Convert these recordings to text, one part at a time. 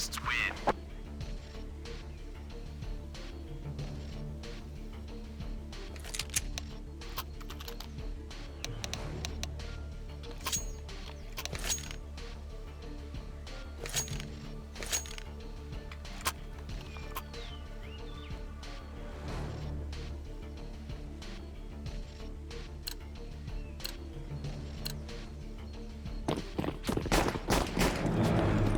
terrorists win.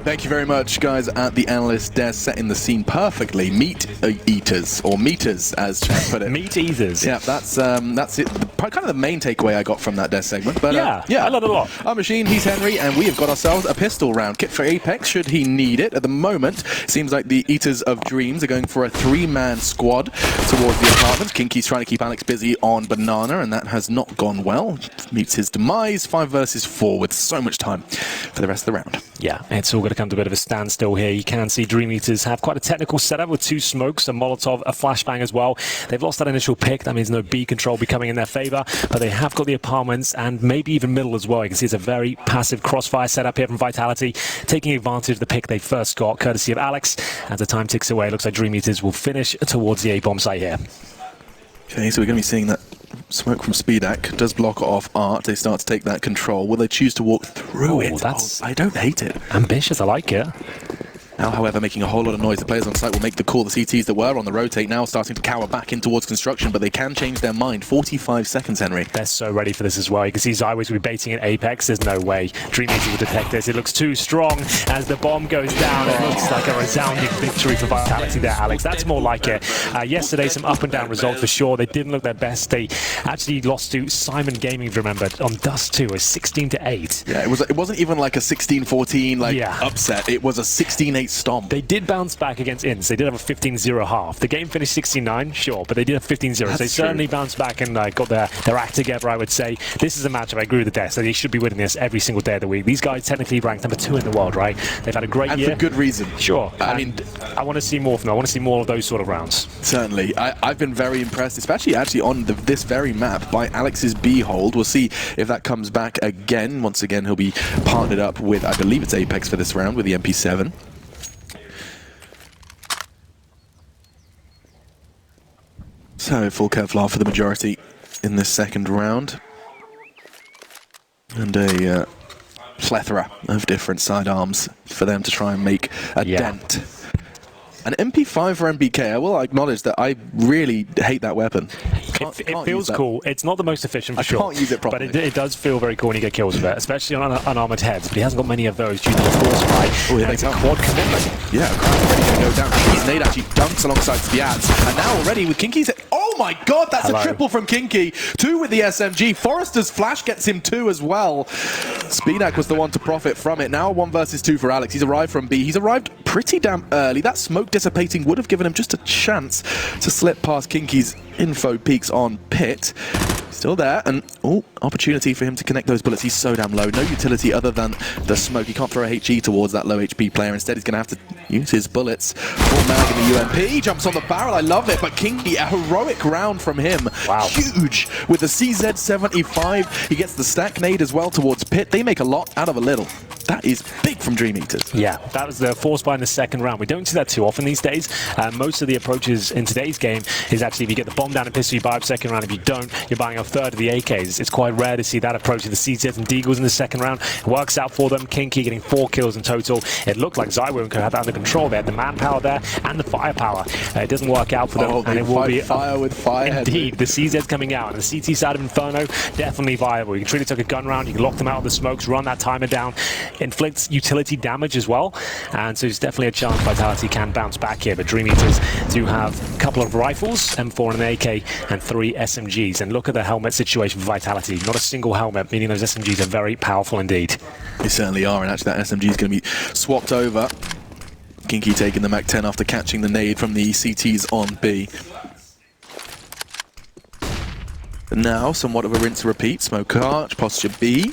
Thank you very much, guys, at the analyst desk, setting the scene perfectly. Meat eaters, or meters, as Chad put it. Meat eaters. Yeah, that's it. Kind of the main takeaway I got from that desk segment. But yeah, I love it a lot. I'm Machine, he's Henry, and we have got ourselves a pistol round kit for Apex, should he need it. At the moment, it seems like the Eaters of Dreams are going for a 3-man squad towards the apartment. Kinky's trying to keep Alex busy on Banana, and that has not gone well. Meets his demise, 5 versus 4, with so much time for the rest of the round. Yeah, it's all going to come to a bit of a standstill here. You can see DreamEaters have quite a technical setup with 2 smokes, a Molotov, a flashbang as well. They've lost that initial pick. That means no B control becoming in their favor, but they have got the apartments and maybe even middle as well. You can see it's a very passive crossfire setup here from Vitality, taking advantage of the pick they first got, courtesy of Alex. As the time ticks away, it looks like DreamEaters will finish towards the A-bomb site here. Okay, so we're going to be seeing that smoke from Speedak does block off Art. They start to take that control. Will they choose to walk through it? That's I don't hate it. ambitious. I like it. Now, however, making a whole lot of noise. The players on site will make the call. The CTs that were on the rotate now starting to cower back in towards construction, but they can change their mind. 45 seconds, Henry. They're so ready for this as well. You can see Zywis will be baiting at Apex. There's no way DreamEaters will detect this. It looks too strong as the bomb goes down. It looks like a resounding victory for Vitality there, Alex. That's more like it. Yesterday, some up and down results for sure. They didn't look their best. They actually lost to Simon Gaming, if you remember, on Dust 2, a 16-8. Yeah, it wasn't even like a 16-14 upset. It was a 16-8 stomp. They did bounce back against Inns. They did have a 15-0 half. The game finished 16-9, sure, but they did have 15-0. They certainly bounced back and got their act together, I would say. This is a matchup, I agree with the desk, so they should be winning this every single day of the week. These guys technically ranked number 2 in the world, right? They've had a great year. And for good reason. Sure. I mean, I want to see more from them. I want to see more of those sort of rounds. Certainly. I've been very impressed, especially actually on this very map, by Alex's B hold. We'll see if that comes back again. Once again, he'll be partnered up with, I believe it's Apex for this round, with the MP7. So, full Kevlar for the majority in this second round. And a plethora of different sidearms for them to try and make a dent. An MP5 for MBK, I will acknowledge that I really hate that weapon. It feels cool. It's not the most efficient for sure. I can't use it properly. But it does feel very cool when you get kills with it, especially on unarmored heads. But he hasn't got many of those due to the force fight. Oh, yeah, it's a quad commitment. Yeah, Crowd's already going to go down. Kinky's nade actually dunks alongside Spiaz. And now already with Kinky's... Oh my god, that's a triple from Kinky. 2 with the SMG. Forrester's flash gets him 2 as well. Speedak was the one to profit from it. Now 1 versus 2 for Alex. He's arrived from B. He's arrived pretty damn early. That smoke dissipating would have given him just a chance to slip past Kinky's info peaks on Pit. Still there, and opportunity for him to connect those bullets. He's so damn low. No utility other than the smoke. He can't throw a HE towards that low HP player. Instead, he's going to have to use his bullets. Full mag in the UMP. He jumps on the barrel. I love it. But Kinky, a heroic round from him. Wow. Huge. With the CZ75, he gets the stack nade as well towards Pit. They make a lot out of a little. That is big from DreamEaters. Yeah, that was the force buy in the second round. We don't see that too often these days. Most of the approaches in today's game is actually if you get the bomb down and pistol, you buy up second round. If you don't, you're buying a third of the AKs. It's quite rare to see that approach to the CZs and Deagles in the second round. It works out for them. Kinky getting 4 kills in total. It looked like Zywis had that under control. They had the manpower there and the firepower. It doesn't work out for them, and it will be fire with fire. Indeed, the CZs coming out, and the CT side of Inferno definitely viable. You can treat it like a gun round. You can lock them out of the smokes, run that timer down, inflicts utility damage as well, and so it's definitely a chance Vitality can bounce back here. But DreamEaters do have a couple of rifles, M4 and an AK, and 3 SMGs. And look at the helmet situation for Vitality. Not a single helmet, meaning those SMGs are very powerful indeed. They certainly are, and actually that SMG is going to be swapped over. Kinky taking the Mac 10 after catching the nade from the CTs on B. And now, somewhat of a rinse and repeat. Smoke arch, posture B.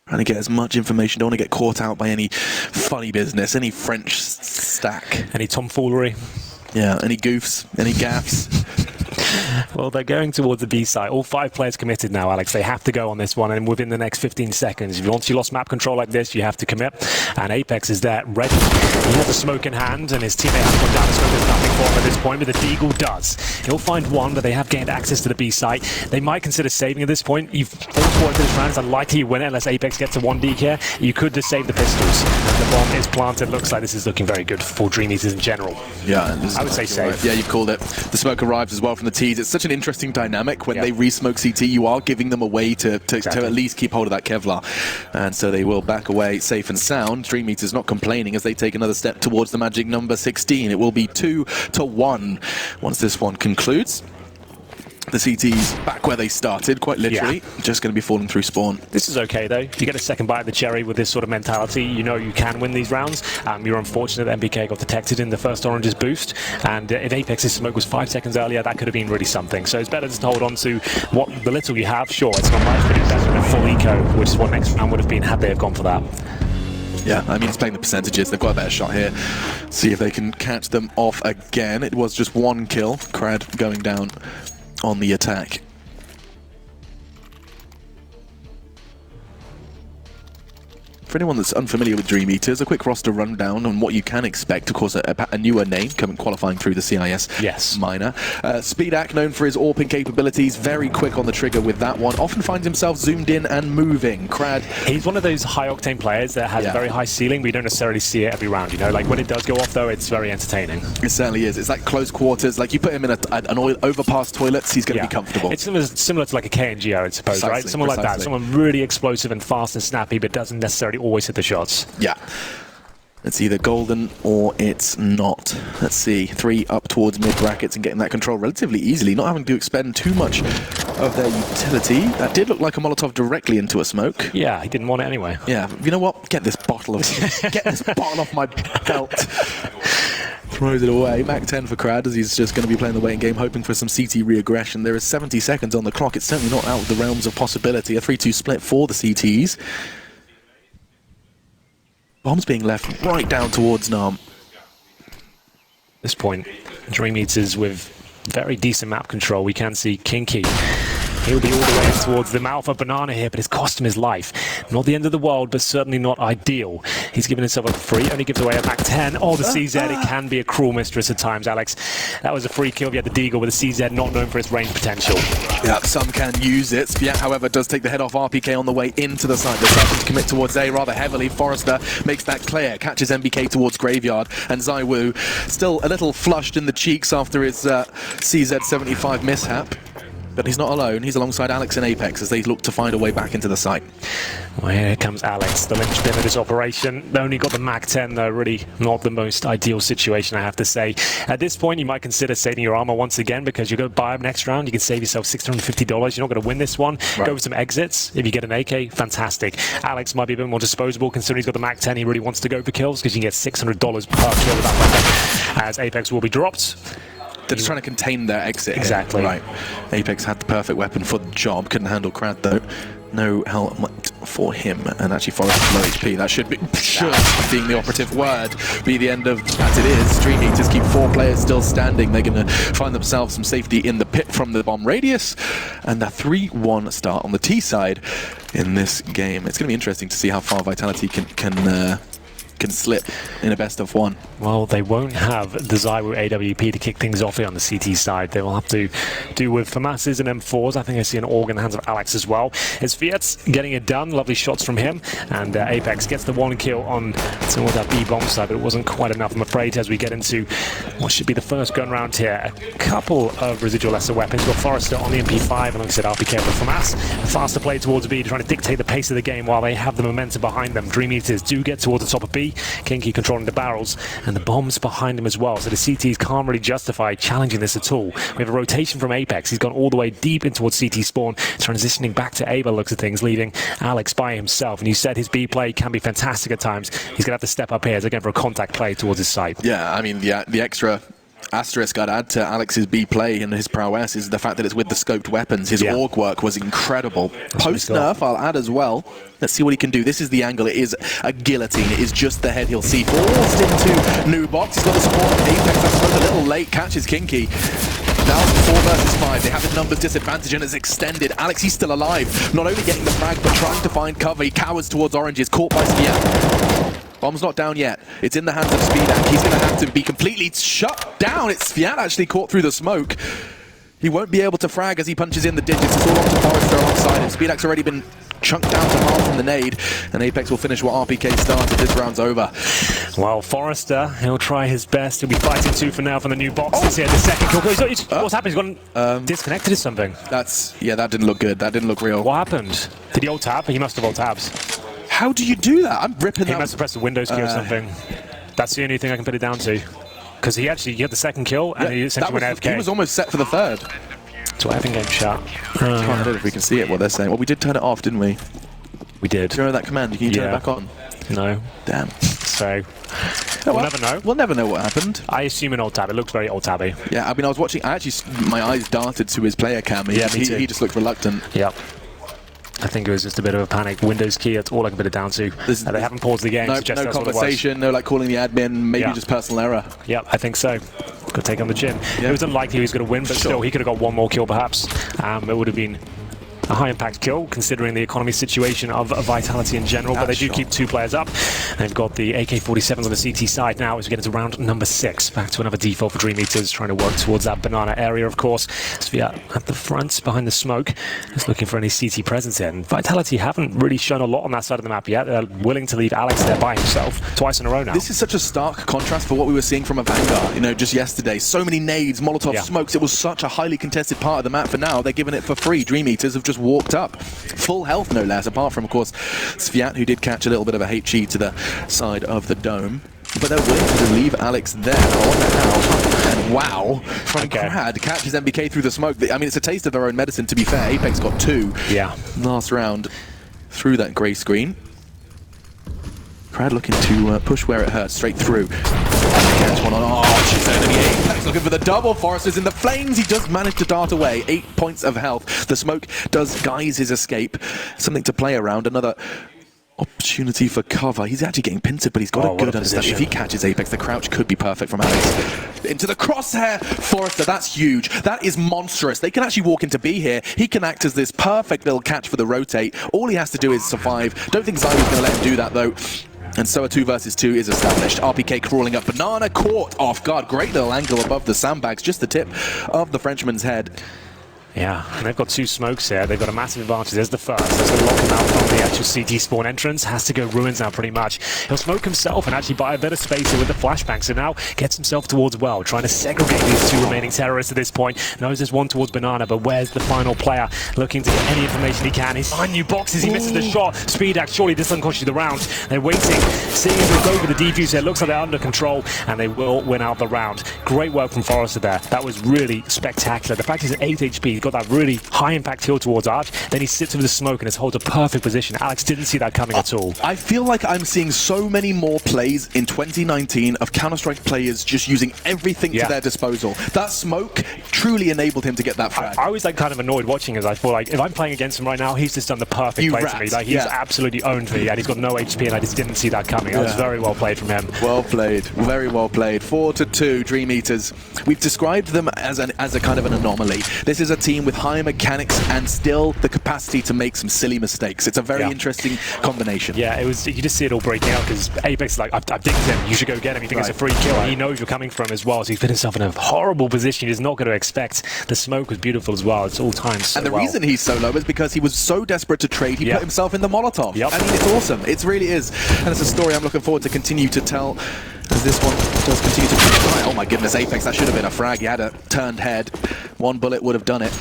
Trying to get as much information. Don't want to get caught out by any funny business, any French stack. Any tomfoolery. Yeah, any goofs, any gaffs. Well, they're going towards the B side. All 5 players committed now, Alex. They have to go on this one, and within the next 15 seconds. Once you lost map control like this, you have to commit. And Apex is there, ready. He has a smoke in hand, and his teammate has gone down the smoke. There's nothing for him at this point, but the Deagle does. He'll find one, but they have gained access to the B site. They might consider saving at this point. You've almost worked this round. It's unlikely you win it unless Apex gets a 1D here. You could just save the pistols. And the bomb is planted. Looks like this is looking very good for DreamEaters in general. Yeah, I would say save. Yeah, you called it. The smoke arrives as well from the T's. It's such an interesting dynamic. When they re-smoke CT, you are giving them a way to at least keep hold of that Kevlar. And so they will back away safe and sound. DreamEaters not complaining as they take another step towards the magic number 16. It will be 2-1 once this one concludes. The CT's back where they started, quite literally. Just going to be falling through spawn. This is okay, though. You get a second bite of the cherry with this sort of mentality. You know you can win these rounds. You're unfortunate that MBK got detected in the first Orange's boost. And if Apex's smoke was 5 seconds earlier, that could have been really something. So it's better just to hold on to the little you have. Sure, it's not much, but it's better than a full eco, which is what next round would have been had they have gone for that. Yeah, I mean, it's playing the percentages. They've got a better shot here. See if they can catch them off again. It was just 1 kill. Crad going down on the attack. For anyone that's unfamiliar with DreamEaters, a quick roster rundown on what you can expect. Of course, a newer name coming qualifying through the CIS minor. Speedak, known for his AWPing capabilities, very quick on the trigger with that one. Often finds himself zoomed in and moving. Crad. He's one of those high-octane players that has a very high ceiling, but you don't necessarily see it every round, you know? Like, when it does go off, though, it's very entertaining. It certainly is. It's like close quarters. Like, you put him in an overpass toilets, he's going to be comfortable. It's similar to like a KNG, I would suppose, right? Someone like that. Someone really explosive and fast and snappy, but doesn't necessarily always hit the shots. Yeah. It's either golden or it's not. Let's see. 3 up towards mid brackets and getting that control relatively easily, not having to expend too much of their utility. That did look like a Molotov directly into a smoke. Yeah, he didn't want it anyway. Yeah. You know what? Get this bottle off my belt. Throws it away. Mac 10 for Crad as he's just going to be playing the waiting game, hoping for some CT re-aggression. There is 70 seconds on the clock. It's certainly not out of the realms of possibility. A 3-2 split for the CTs. Bombs being left right down towards Nam. At this point, DreamEaters with very decent map control. We can see Kinky. He'll be all the way in towards the mouth of Banana here, but it's cost him his life. Not the end of the world, but certainly not ideal. He's given himself a free, only gives away a Mac 10. Oh, the CZ, it can be a cruel mistress at times, Alex. That was a free kill. We had the Deagle with the CZ, not known for its range potential. Yeah, some can use it. Spiat, however, does take the head off RPK on the way into the site. They're starting to commit towards A rather heavily. Forrester makes that clear, catches MBK towards Graveyard, and Zaiwu still a little flushed in the cheeks after his CZ75 mishap. But he's not alone. He's alongside Alex and Apex as they look to find a way back into the site. Well, here comes Alex, the linchpin of this operation. They only got the Mac 10, though. Really not the most ideal situation, I have to say. At this point, you might consider saving your armor once again because you're going to buy them next round. You can save yourself $650. You're not going to win this one. Right. Go with some exits. If you get an AK, fantastic. Alex might be a bit more disposable considering he's got the Mac 10. He really wants to go for kills because you can get $600 per kill with that weapon, as Apex will be dropped. They're just trying to contain their exit. Exactly. Here. Right. Apex had the perfect weapon for the job. Couldn't handle Crad, though. No helmet for him. And actually, Forrest low HP. That should, being the operative word, be the end of, as it is. DreamEaters keep 4 players still standing. They're going to find themselves some safety in the pit from the bomb radius. And a 3-1 start on the T side in this game. It's going to be interesting to see how far Vitality can slip in a best of 1. Well, they won't have the Zaiwu AWP to kick things off here on the CT side. They will have to do with FAMAS's and M4s. I think I see an AUG in the hands of Alex as well. It's Fiat's getting it done. Lovely shots from him. And Apex gets the 1 kill on some of that B-bomb side, but it wasn't quite enough, I'm afraid, as we get into what should be the first gun round here. A couple of residual lesser weapons. We've got Forrester on the MP5, and like I said, RPK with FAMAS. Faster play towards B, trying to dictate the pace of the game while they have the momentum behind them. DreamEaters do get towards the top of B. Kinky controlling the barrels and the bombs behind him as well, so the CTs can't really justify challenging this at all. We have a rotation from Apex. He's gone all the way deep in towards CT spawn, transitioning back to A by the looks of things, leaving Alex by himself. And you said his B play can be fantastic at times. He's going to have to step up here as they're going for a contact play towards his site. Yeah, I mean, the extra asterisk I'd add to Alex's B play and his prowess is the fact that it's with the scoped weapons. His AUG work was incredible. Post-nerf, I'll add as well. Let's see what he can do. This is the angle. It is a guillotine. It is just the head he'll see. Forced into new box. He's got the support of Apex. That's a little late. Catches Kinky. Now 4 versus 5. They have a numbers disadvantage and it's extended. Alex, he's still alive. Not only getting the frag, but trying to find cover. He cowers towards oranges, caught by Sviat. Bomb's not down yet. It's in the hands of Speedak. He's going to have to be completely shut down. It's Sviat actually caught through the smoke. He won't be able to frag as he punches in the digits. It's all up to Forrester alongside him. Speedak's already been chunked down to half from the nade, and Apex will finish what RPK started. This round's over. Well, Forrester, he'll try his best. He'll be fighting 2 for now from the new boxes here. The second kill. What's happened? He's gone disconnected or something. Yeah, that didn't look good. That didn't look real. What happened? Did he ult tab? He must have ult tabs. How do you do that? I'm ripping that. He must have pressed the Windows key or something. That's the only thing I can put it down to. Because he actually got the second kill, and he essentially went AFK. He was almost set for the third. So I haven't game shot. I don't know if we can see it, what they're saying. Well, we did turn it off, didn't we? We did. Do you know that command? Can you turn it back on? No. Damn. So, we'll never know. We'll never know what happened. I assume an old tab. It looks very old tabby. Yeah, I mean, I was watching. My eyes darted to his player cam. Yeah, me too. He just looked reluctant. Yep. I think it was just a bit of a panic. Windows key, that's all I can put it down to. They haven't paused the game. No conversation, no like calling the admin, maybe just personal error. Yep, I think so. Could take on the chin. It was unlikely he was going to win, but still, he could have got one more kill perhaps. It would have been a high-impact kill, considering the economy situation of Vitality in general, but they do keep 2 players up. They've got the AK-47s on the CT side now as we get into round number 6. Back to another default for DreamEaters, trying to work towards that banana area, of course. Sviat at the front, behind the smoke, just looking for any CT presence here. And Vitality haven't really shown a lot on that side of the map yet. They're willing to leave Alex there by himself twice in a row now. This is such a stark contrast for what we were seeing from a Vanguard, you know, just yesterday. So many nades, Molotov smokes. It was such a highly contested part of the map. For now, they're giving it for free. DreamEaters have just walked up. Full health, no less, apart from, of course, Sviat, who did catch a little bit of a HE to the side of the dome. But they're willing to leave Alex there. And wow, from Crad catches MBK through the smoke. I mean, it's a taste of their own medicine, to be fair. Apex got 2 last round through that grey screen. Crad looking to push where it hurts, straight through. Catch one on. Oh, she's enemy Apex looking for the double. Forrester's in the flames. He does manage to dart away. 8 points of health. The smoke does guise his escape. Something to play around. Another opportunity for cover. He's actually getting pincered, but he's got a good understanding. If he catches Apex, the crouch could be perfect from Alex. Into the crosshair. Forrester, that's huge. That is monstrous. They can actually walk into B here. He can act as this perfect little catch for the rotate. All he has to do is survive. Don't think Zywo's going to let him do that, though. And so a 2 versus 2 is established. RPK crawling up. Banana caught off guard. Great little angle above the sandbags. Just the tip of the Frenchman's head. Yeah, and they've got 2 smokes here. They've got a massive advantage. There's the first. That's going to lock him out from the actual CT spawn entrance. Has to go ruins now, pretty much. He'll smoke himself and actually buy a bit of space here with the flashbang. So now gets himself towards well, trying to segregate these 2 remaining terrorists at this point. Knows there's one towards Banana, but where's the final player? Looking to get any information he can. He's behind new boxes. He misses the shot. Speedak, surely this doesn't cost you the round. They're waiting, seeing if they go for the defuse here. Looks like they're under control, and they will win out the round. Great work from Forrester there. That was really spectacular. The fact he's at 8 HP, he's got that really high impact kill towards Arch, then he sits with the smoke and holds a perfect position. Alex didn't see that coming at all. I feel like I'm seeing so many more plays in 2019 of Counter-Strike players just using everything to their disposal. That smoke truly enabled him to get that frag. I was like kind of annoyed watching as I thought, like, if I'm playing against him right now, he's just done the perfect play for me. Like, he's absolutely owned me, and he's got no HP, and I just didn't see that coming. That was very well played from him. Well played, very well played. 4-2 DreamEaters. We've described them as a kind of an anomaly. This is a team with high mechanics and still the capacity to make some silly mistakes. It's a very interesting combination. Yeah, it was. You just see it all breaking out because Apex is like, I've digged him, you should go get him. You think it's a free kill, and he knows you're coming from as well, so he's put himself in a horrible position he's not going to expect. The smoke was beautiful as well. It's all times so And the reason he's so low is because he was so desperate to trade, he put himself in the Molotov. I mean, it's awesome. It really is. And it's a story I'm looking forward to continue to tell as this one does continue to try. Oh my goodness, Apex, that should have been a frag. He had a turned head. One bullet would have done it.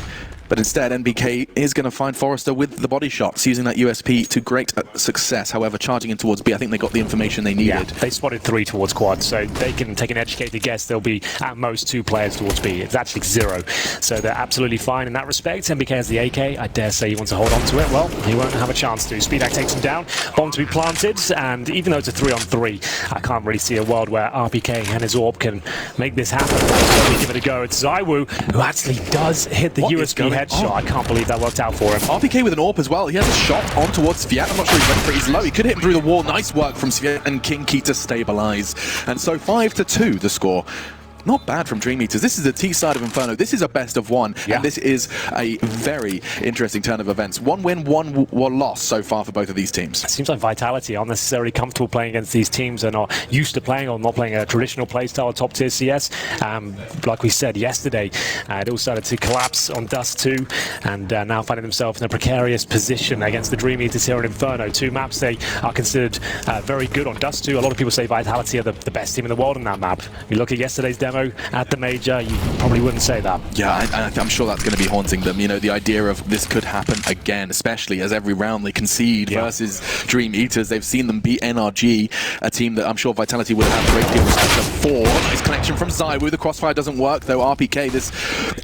But instead, NBK is going to find Forrester with the body shots, using that USP to great success. However, charging in towards B, I think they got the information they needed. Yeah, they spotted 3 towards quad, so they can take an educated guess. There'll be at most 2 players towards B. It's actually 0. So they're absolutely fine in that respect. NBK has the AK. I dare say he wants to hold on to it. Well, he won't have a chance to. Speedak takes him down. Bomb to be planted, and even though it's a 3-on-3, I can't really see a world where RPK and his AWP can make this happen. So we give it a go. It's Zywu, who actually does hit the USB headshot. I can't believe that worked out for him. RPK with an AWP as well. He has a shot on towards Sviat. I'm not sure he's ready for it. He's low. He could hit him through the wall. Nice work from Sviat and Kinky to stabilize. And so 5-2 the score. not bad from DreamEaters. This is the T side of Inferno. This is a best of one, and this is a very interesting turn of events. One win, one loss so far for both of these teams. It seems like Vitality aren't necessarily comfortable playing against these teams. They're not used to playing or not playing a traditional playstyle of top tier CS. Like we said yesterday, it all started to collapse on Dust 2, and now finding themselves in a precarious position against the DreamEaters here in Inferno. Two maps they are considered very good on Dust 2. A lot of people say Vitality are the best team in the world on that map. If you look at yesterday's demo at the major, you probably wouldn't say that. Yeah, I'm sure that's going to be haunting them. You know, the idea of this could happen again, especially as every round they concede versus DreamEaters. They've seen them beat NRG, a team that I'm sure Vitality would have a great deal of respect for. Nice connection from Zywoo. The crossfire doesn't work, though. RPK, this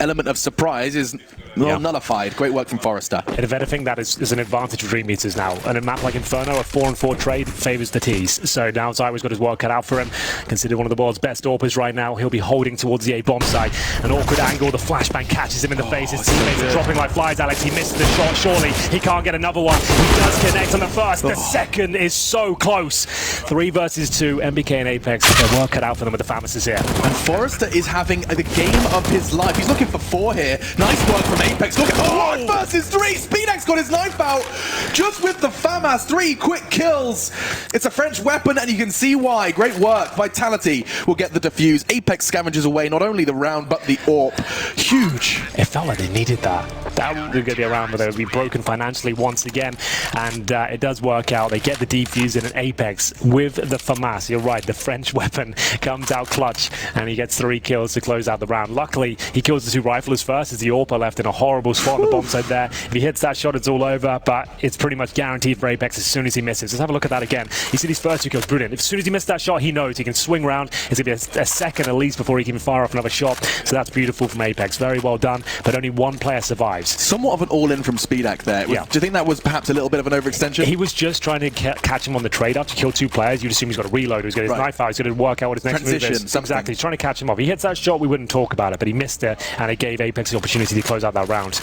element of surprise is nullified. Great work from Forrester. And if anything, that is an advantage for DreamEaters now. And a map like Inferno, a 4-on-4 trade favours the Ts. So now Zywoo's got his work cut out for him. Considered one of the world's best AWPers right now. He'll be holding towards the A-bomb side. An awkward angle. The flashbang catches him in the face. His teammates are dropping like flies, Alex. He missed the shot. Surely he can't get another one. He does connect on the first. The second is so close. 3 versus 2. MBK and Apex. Their work cut out for them with the FAMASs here. And Forrester is having the game of his life. He's looking for 4 here. Nice work from Apex. Look at 1 versus 3. SpeedX got his knife out just with the FAMAS. 3 quick kills. It's a French weapon, and you can see why. Great work. Vitality will get the defuse. Apex scavenges away not only the round, but the AWP. Huge. It felt like they needed that. That was going to be a round where they would be broken financially once again, and it does work out. They get the defuse in an Apex with the FAMAS. You're right, the French weapon comes out clutch, and he gets 3 kills to close out the round. Luckily, he kills the 2 riflers first, as the AWP left in a horrible spot on the bomb side there. If he hits that shot, it's all over, but it's pretty much guaranteed for Apex as soon as he misses. Let's have a look at that again. You see these first 2 kills, brilliant. As soon as he missed that shot, he knows he can swing round. It's going to be a second at least before he can fire off another shot, so that's beautiful from Apex. Very well done, but only 1 player survives. Somewhat of an all-in from SpeedX there. Do you think that was perhaps a little bit of an overextension? He was just trying to catch him on the trade-up to kill 2 players. You'd assume he's got a reload, he's got his knife out, he's going to work out what his next move is. Exactly, he's trying to catch him off. He hits that shot, we wouldn't talk about it, but he missed it, and it gave Apex the opportunity to close out that round.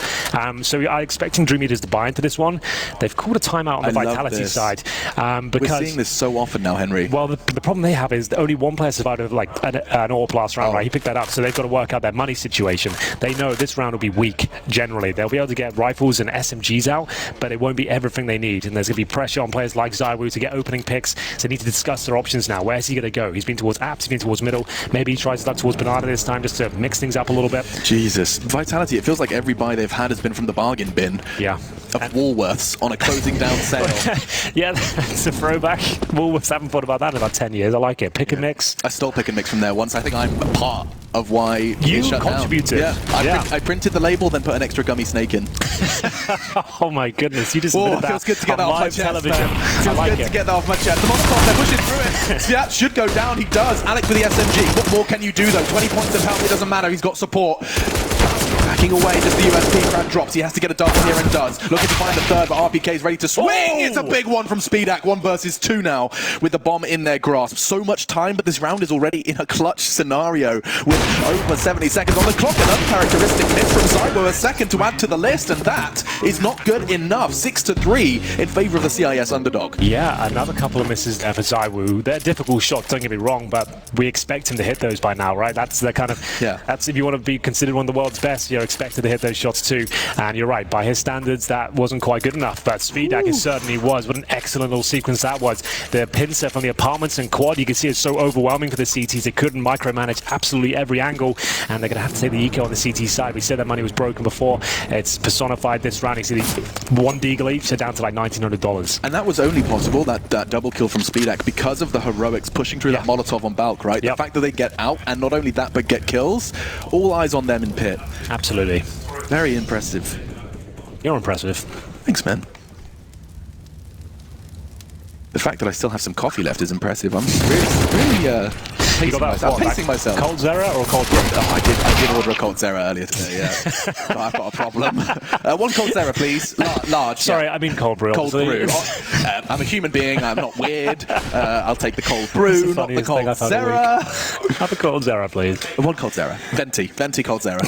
So I'm expecting DreamEaters to buy into this one. They've called a timeout on the Vitality side. Because we're seeing this so often now, Henry. Well, the problem they have is that only 1 player survived of like an AWP last round, right? He picked that up, so they've got to work out their money situation. They know this round will be weak, generally. They'll be able to get rifles and SMGs out, but it won't be everything they need, and there's going to be pressure on players like Zywoo to get opening picks, so they need to discuss their options now. Where's he going to go? He's been towards apps, he's been towards middle. Maybe he tries to look towards Banana this time just to mix things up a little bit. Jesus. Vitality, it feels like every buy they've had has been from the bargain bin. Yeah. Of Woolworths on a closing down sale. Yeah, that's a throwback. Woolworths haven't thought about that in about 10 years. I like it. Pick and mix. I stole Pick and Mix from there once. I think I'm a part of why you it shut contributed. Down. I printed the label, then put an extra gummy snake in. Oh my goodness, you just it feels good to get that off my chest. Television. Feels good to get that off my chest. The Molotov, they're pushing through it. That should go down. He does. Alex with the SMG. What more can you do though? 20 points of health. It doesn't matter. He's got support. Backing away, just the USP crowd drops. He has to get a dub here and does. Looking to find the third, but RPK is ready to swing. It's a big one from SpeedX. 1 versus 2 now with the bomb in their grasp. So much time, but this round is already in a clutch scenario with over 70 seconds on the clock. An uncharacteristic miss from Zywoo, a second to add to the list, and that is not good enough. 6-3 in favor of the CIS underdog. Yeah, another couple of misses there for Zywoo. They're difficult shots, don't get me wrong, but we expect him to hit those by now, right? That's the kind of, that's if you want to be considered one of the world's best, you're expected to hit those shots too. And you're right, by his standards, that wasn't quite good enough, but SpeedX certainly was. What an excellent little sequence that was. The pincer from the apartments and quad, you can see it's so overwhelming for the CTs. They couldn't micromanage absolutely every angle, and they're going to have to take the eco on the CT side. We said that money was broken before. It's personified this round. You see the 1 deagle each, so down to like $1,900. And that was only possible, that double kill from SpeedX, because of the heroics pushing through that Molotov on Balk, right? The fact that they get out, and not only that, but get kills, all eyes on them in pit. Absolutely. Very impressive. You're impressive. Thanks, man. The fact that I still have some coffee left is impressive. I'm really pacing myself. Cold Zera or cold brew? Oh, I did order a cold Zera earlier today, but I've got a problem. 1 cold Zera, please. Large. Sorry, I mean cold brew. Cold brew. I'm a human being. I'm not weird. I'll take the cold brew, not the cold Zera. Have a cold Zera, please. 1 cold Zera. Venti cold Zera.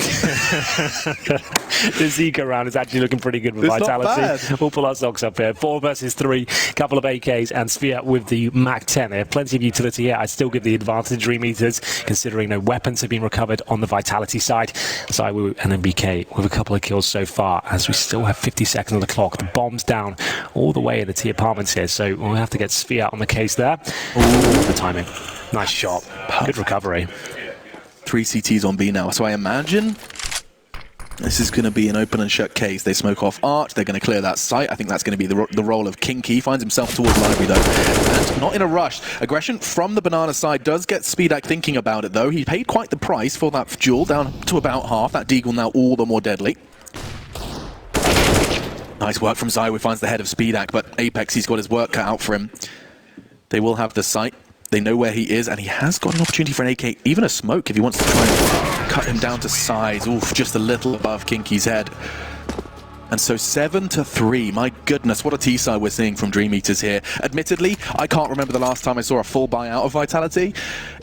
This eco round is actually looking pretty good with Vitality. We'll pull our socks up here. 4 versus 3, couple of AKs, and Sphere with the Mac 10. They have plenty of utility here. I still give the advantage to DreamEaters, considering no weapons have been recovered on the Vitality side. ZywOo and MBK with a couple of kills so far, as we still have 50 seconds on the clock. The bomb's down all the way in the T apartments here, so we'll have to get Sphere on the case there. Ooh, the timing. Nice shot. Good recovery. 3 CTs on B now, so I imagine this is going to be an open and shut case. They smoke off Arch, they're going to clear that site. I think that's going to be the role of Kinky. Finds himself towards Library though, and not in a rush. Aggression from the Banana side does get Speedak thinking about it though. He paid quite the price for that duel, down to about half. That Deagle now all the more deadly. Nice work from ZywOo, finds the head of Speedak, but Apex, he's got his work cut out for him. They will have the site. They know where he is, and he has got an opportunity for an AK, even a smoke, if he wants to try and cut him down to size. Oof, just a little above Kinky's head. And so 7-3. My goodness, what a T-side we're seeing from DreamEaters here. Admittedly, I can't remember the last time I saw a full buyout of Vitality.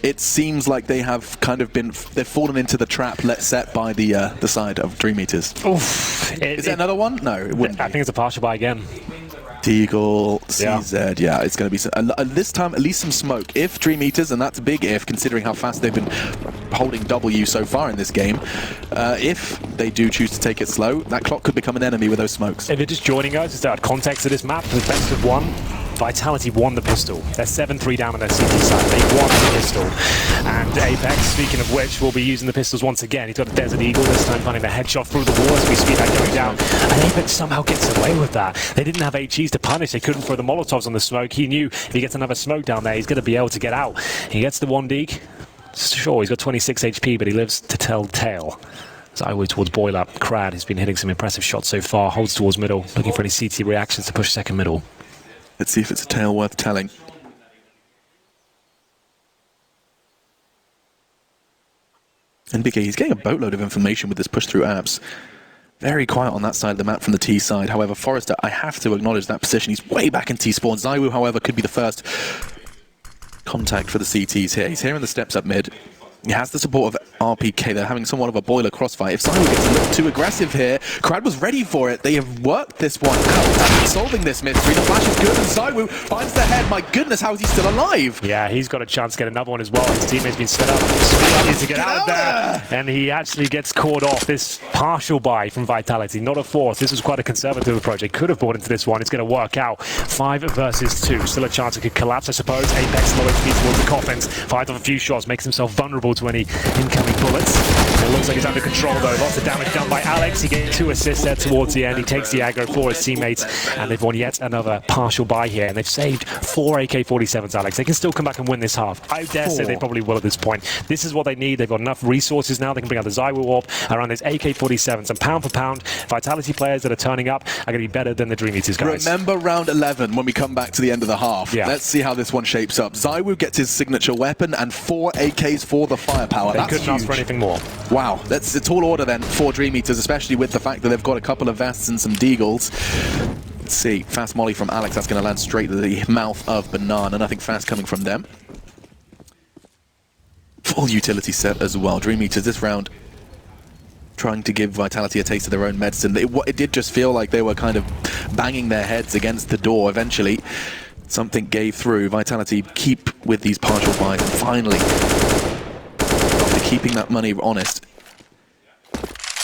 It seems like they have kind of they've fallen into the trap set by the side of DreamEaters. Oof. Is there another one? No, it wouldn't. I think it's a partial buy again. Deagle, CZ, yeah, it's going to be this time at least some smoke. If DreamEaters, and that's a big if, considering how fast they've been holding W so far in this game, if they do choose to take it slow, that clock could become an enemy with those smokes. If you're just joining us, just to add context to this map, the best of 1, Vitality won the pistol. They're 7-3 down on their CT side. They won the pistol. And Apex, speaking of which, will be using the pistols once again. He's got a Desert Eagle, this time finding the headshot through the wall as we see that going down. And Apex somehow gets away with that. They didn't have HEs to punish. They couldn't throw the Molotovs on the smoke. He knew if he gets another smoke down there, he's going to be able to get out. He gets the 1 deke. Sure, he's got 26 HP, but he lives to tell tale. ZywOo towards Boiler. Crad has been hitting some impressive shots so far. Holds towards middle, looking for any CT reactions to push second middle. Let's see if it's a tale worth telling. NBK, he's getting a boatload of information with this push through apps. Very quiet on that side of the map from the T side. However, Forrester, I have to acknowledge that position. He's way back in T spawn. ZywOo, however, could be the first contact for the CTs here. He's here in the steps up mid. He has the support of RPK. They're having somewhat of a boiler crossfire. If ZywOo gets a little too aggressive here, Crad was ready for it. They have worked this one out, solving this mystery. The flash is good, and ZywOo finds the head. My goodness, how is he still alive? Yeah, he's got a chance to get another one as well. His teammate's been set up. He needs to get out of there. And he actually gets caught off. This partial buy from Vitality, not a fourth. This was quite a conservative approach. They could have bought into this one. It's going to work out. 5 versus 2. Still a chance it could collapse, I suppose. Apex low HP towards the coffins. Fired off a few shots, makes himself vulnerable to any incoming bullets. It looks like he's under control though. Lots of damage done by Alex. He gets 2 assists there towards the end. He takes the aggro for his teammates, and they've won yet another partial buy here. And they've saved 4 AK-47s, Alex. They can still come back and win this half. I dare say they probably will at this point. This is what they need. They've got enough resources now. They can bring out the ZywOo Orb around those AK-47s. And pound for pound, Vitality players that are turning up are going to be better than the DreamEaters guys. Remember round 11 when we come back to the end of the half. Yeah. Let's see how this one shapes up. ZywOo gets his signature weapon and 4 AKs for the firepower. They couldn't ask for anything more. Wow, it's tall order then for DreamEaters, especially with the fact that they've got a couple of vests and some deagles. Let's see, fast molly from Alex, that's going to land straight to the mouth of Banana. Nothing fast coming from them. Full utility set as well. DreamEaters this round trying to give Vitality a taste of their own medicine. It did just feel like they were kind of banging their heads against the door. Eventually, something gave through. Vitality keep with these partial buys, and finally, after keeping that money honest,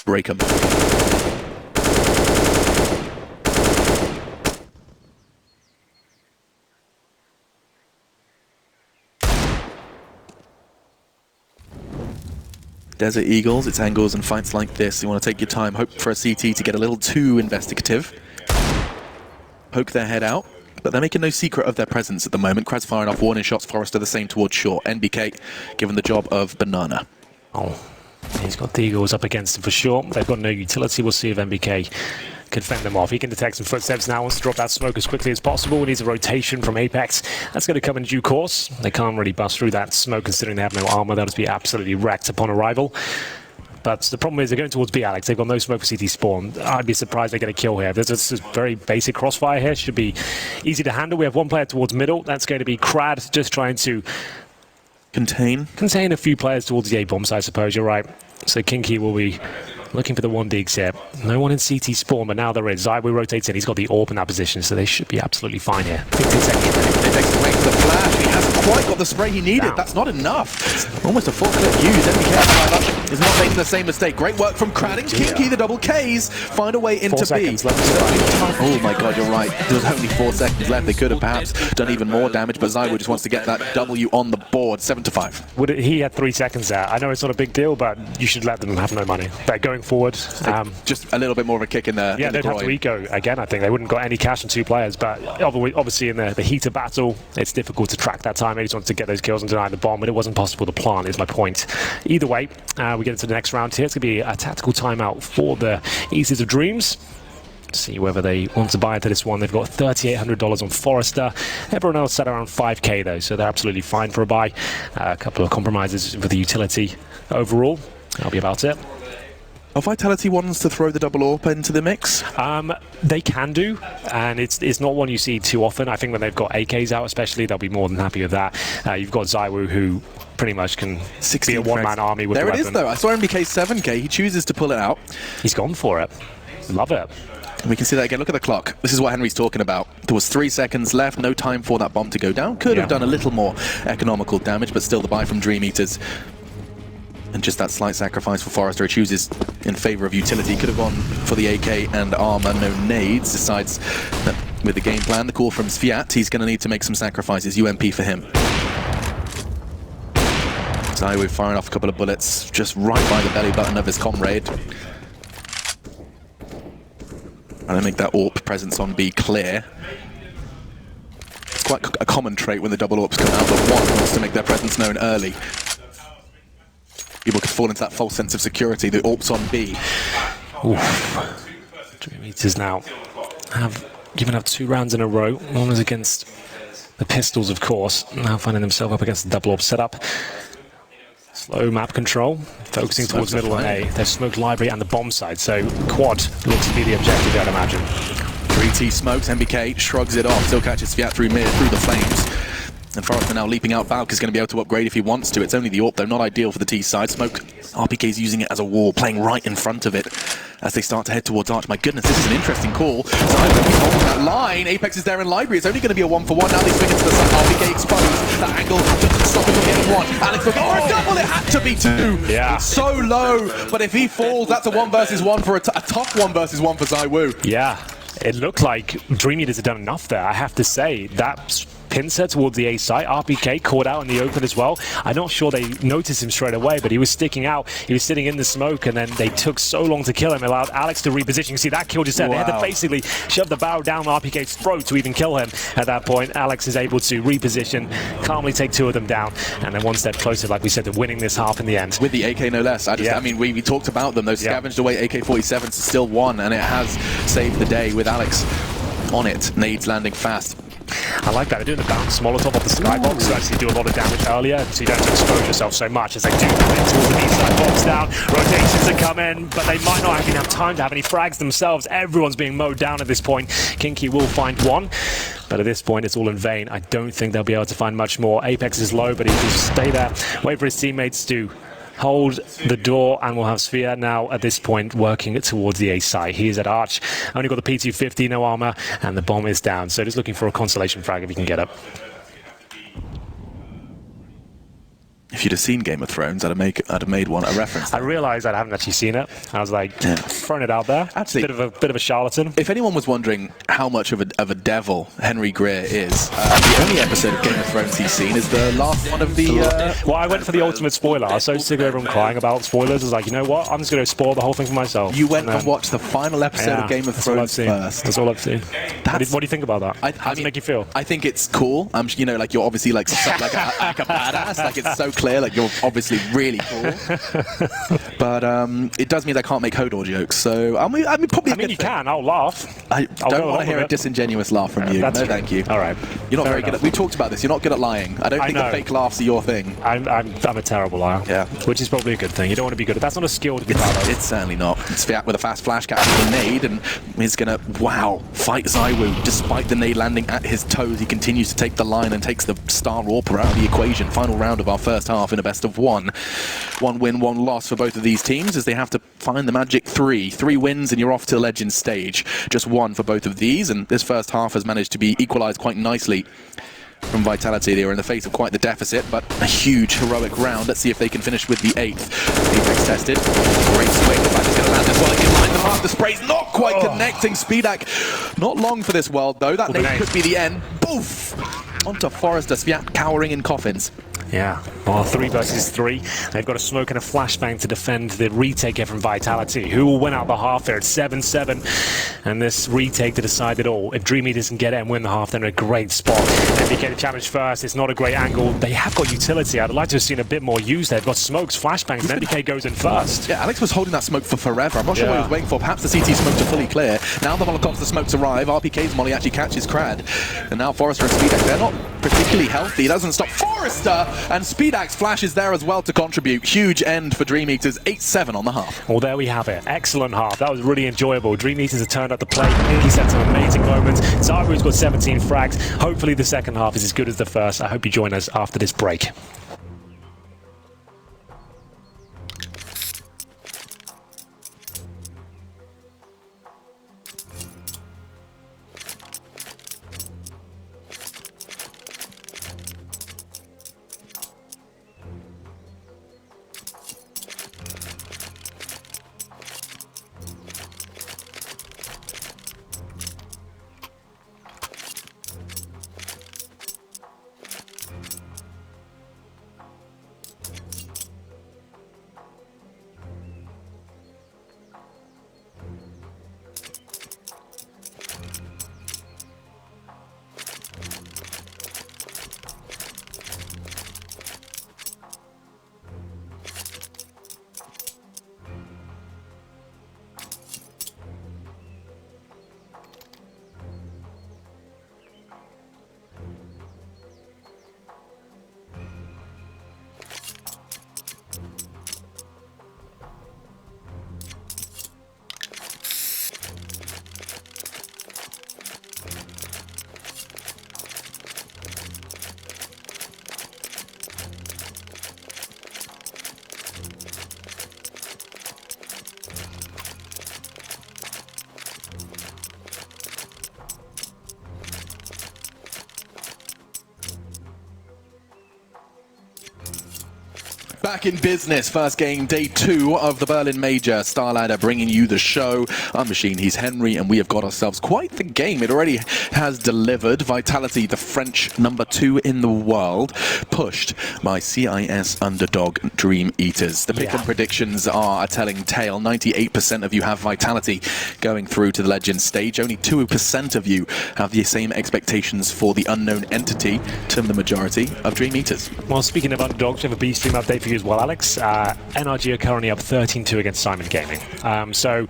break them. Desert Eagles, it's angles and fights like this. You want to take your time, hope for a CT to get a little too investigative. Poke their head out, but they're making no secret of their presence at the moment. Krad's firing off warning shots, Forrester the same towards short. NBK given the job of Banana. Oh, he's got the Eagles up against him for sure. They've got no utility. We'll see if NBK can fend them off. He can detect some footsteps now, wants to drop that smoke as quickly as possible. He needs a rotation from Apex. That's going to come in due course. They can't really bust through that smoke considering they have no armor. They'll just be absolutely wrecked upon arrival. But the problem is they're going towards B, Alex. They've got no smoke for CT spawn. I'd be surprised they get a kill here. There's a very basic crossfire here. Should be easy to handle. We have one player towards middle. That's going to be Krad, just trying to contain a few players towards the A-bombs, I suppose. You're right. So Kinky will be looking for the 1 digs here. No one in CT spawn, but now there is. ZywOo rotates in. He's got the AWP in that position, so they should be absolutely fine here. 15 seconds. It takes away for the flash. He hasn't quite got the spray he needed. Down. That's not enough. Almost a full clip used. MBK is not making the same mistake. Great work from Kradding. Kinky, the double Ks, find a way into 4 B. seconds left. Oh my god, you're right. There was only 4 seconds left. They could have perhaps done even more damage, but ZywOo just wants to get that W on the board. 7-5. He had 3 seconds there. I know it's not a big deal, but you should let them have no money. They're going forward. Just a little bit more of a kick in the Yeah, they'd have to eco again, I think. They wouldn't got any cash on 2 players, but obviously in the heat of battle, it's difficult to track that time. They just wanted to get those kills and deny the bomb, but it wasn't possible to plant, is my point. Either way, we get into the next round here. It's going to be a tactical timeout for the Eaters of Dreams. See whether they want to buy into this one. They've got $3,800 on Forrester. Everyone else set around 5k though, so they're absolutely fine for a buy. A couple of compromises with the utility overall. That'll be about it. Are Vitality wants to throw the double AWP into the mix? They can do, and it's not one you see too often. I think when they've got AKs out especially, they'll be more than happy with that. You've got ZywOo, who pretty much can be a one-man army with the weapon. There it is though. I saw MBK 7k. He chooses to pull it out. He's gone for it. Love it. And we can see that again. Look at the clock. This is what Henry's talking about. There was 3 seconds left. No time for that bomb to go down. Could have done a little more economical damage, but still the buy from DreamEaters. And just that slight sacrifice for Forrester. He chooses in favor of utility. Could have gone for the AK and armor, no nades. Decides that with the game plan, the call from Sviat, he's going to need to make some sacrifices. UMP for him. ZywOo firing off a couple of bullets just right by the belly button of his comrade. Trying to make that AWP presence on B clear. It's quite a common trait when the double AWPs come out, but one wants to make their presence known early. People could fall into that false sense of security. The AWP's on B. Oof. DreamEaters now have given up 2 rounds in a row. One was against the Pistols, of course. Now finding themselves up against the double AWP setup. Slow map control, focusing towards middle and A. There's smoke library and the bomb side, so quad looks to be the objective, I'd imagine. 3T smokes, MBK shrugs it off, still catches Sviat through mid, through the flames. And Forrester now leaping out. Valk is going to be able to upgrade if he wants to. It's only the AWP, though, not ideal for the T side. Smoke, RPK's using it as a wall, playing right in front of it as they start to head towards Arch. My goodness, this is an interesting call. ZywOo is holding that line. Apex is there in library. It's only going to be a 1-for-1. Now they swing into the side. RPK exposed. That angle doesn't stop him from getting 1. Alex looking for a double. It had to be 2. Yeah. It's so low. But if he falls, that's a 1 versus 1 for a tough 1 versus 1 for ZywOo. Yeah. It looked like DreamEaters had done enough there, I have to say. That pincer towards the A site, RPK caught out in the open as well. I'm not sure they noticed him straight away, but he was sticking out. He was sitting in the smoke, and then they took so long to kill him, allowed Alex to reposition. You see that kill just there. Wow. They had to basically shove the barrel down RPK's throat to even kill him. At that point, Alex is able to reposition, calmly take 2 of them down, and then 1 step closer, like we said, to winning this half in the end. With the AK, no less. I mean, we talked about them. Those scavenged away AK-47s still won, and it has saved the day with Alex on it. Nades landing fast. I like that. They're doing the bounce Molotov off the skybox to actually do a lot of damage earlier, so you don't expose yourself so much as they do come in towards the B-side box down. Rotations are coming, but they might not even have time to have any frags themselves. Everyone's being mowed down at this point. Kinky will find 1, but at this point it's all in vain. I don't think they'll be able to find much more. Apex is low, but he can stay there, wait for his teammates to hold the door, and we'll have Sphere now at this point working towards the A side. He is at Arch, only got the P250, no armor, and the bomb is down. So just looking for a consolation frag if he can get up. If you'd have seen Game of Thrones, I'd have made one a reference. I realised I haven't actually seen it. I was like, throwing it out there. Actually, bit of a charlatan. If anyone was wondering how much of a devil Henry Greer is, the only episode of Game of Thrones he's seen is the last one of the. Well, I went for the ultimate spoiler. I was so sick of everyone crying about spoilers. I was like, you know what? I'm just going to spoil the whole thing for myself. You went and watched the final episode of Game of Thrones first. That's all I've seen. What do you think about that? How does it make you feel? I think it's cool. You know, like you're obviously like a badass. Like it's so clear. Like you're obviously really cool. But it does mean I can't make Hodor jokes. So I mean probably. You can. I'll laugh. I don't want to hear a disingenuous laugh from you. No, thank you. All right. You're not very good at. We talked about this. You're not good at lying. I don't think the fake laughs are your thing. I'm a terrible liar. Yeah. Which is probably a good thing. You don't want to be good at. That's not a skill to be proud of. It's certainly not. It's Sviat with a fast flash catching the nade, and he's gonna fight ZywOo despite the nade landing at his toes. He continues to take the line and takes the star AWP out of the equation. Final round of our first half. half in a best of one. 1 win, 1 loss for both of these teams as they have to find the magic 3. 3 wins and you're off to the Legends stage. Just 1 for both of these, and this first half has managed to be equalized quite nicely from Vitality. They were in the face of quite the deficit, but a huge heroic round. Let's see if they can finish with the 8th. Apex tested. Great swing. The fact is going to land as well. In line the mark. The spray's not quite connecting. Speedak not long for this world though. That nade could be the end. Boof! Onto Forrester. Sviat cowering in coffins. Yeah, well, 3 versus 3. They've got a smoke and a flashbang to defend the retake here from Vitality. Who will win out the half there? It's 7-7. And this retake to decide it all. If DreamEaters can get it and win the half, they're in a great spot. MBK to challenge first. It's not a great angle. They have got utility. I'd like to have seen a bit more use. They've got smokes, flashbangs, and MBK goes in first. Yeah, Alex was holding that smoke for forever. I'm not sure what he was waiting for. Perhaps the CT smokes are fully clear. Now the Molotovs, the smokes arrive. RPK's molly actually catches Crad. And now Forrester and Speedak, they're not particularly healthy. It doesn't stop Forrester, and Speedak's flash is there as well to contribute. Huge end for DreamEaters, 8-7 on the half. Well, there we have it. Excellent half. That was really enjoyable. DreamEaters have turned up the play. He's had some amazing moments. Zaru's got 17 frags. Hopefully the second half is as good as the first. I hope you join us after this break. Back in business, first game, day 2 of the Berlin Major. Starladder bringing you the show. I'm Machine, he's Henry, and we have got ourselves quite the game. It already has delivered. Vitality, the French number 2 in the world, pushed by CIS underdog DreamEaters. The pick and predictions are a telling tale. 98% of you have Vitality going through to the Legends stage. Only 2% of you have the same expectations for the unknown entity to the majority of DreamEaters. Well, speaking of underdogs, we have a B-Stream update for you as well, Alex. NRG are currently up 13-2 against Simon Gaming. So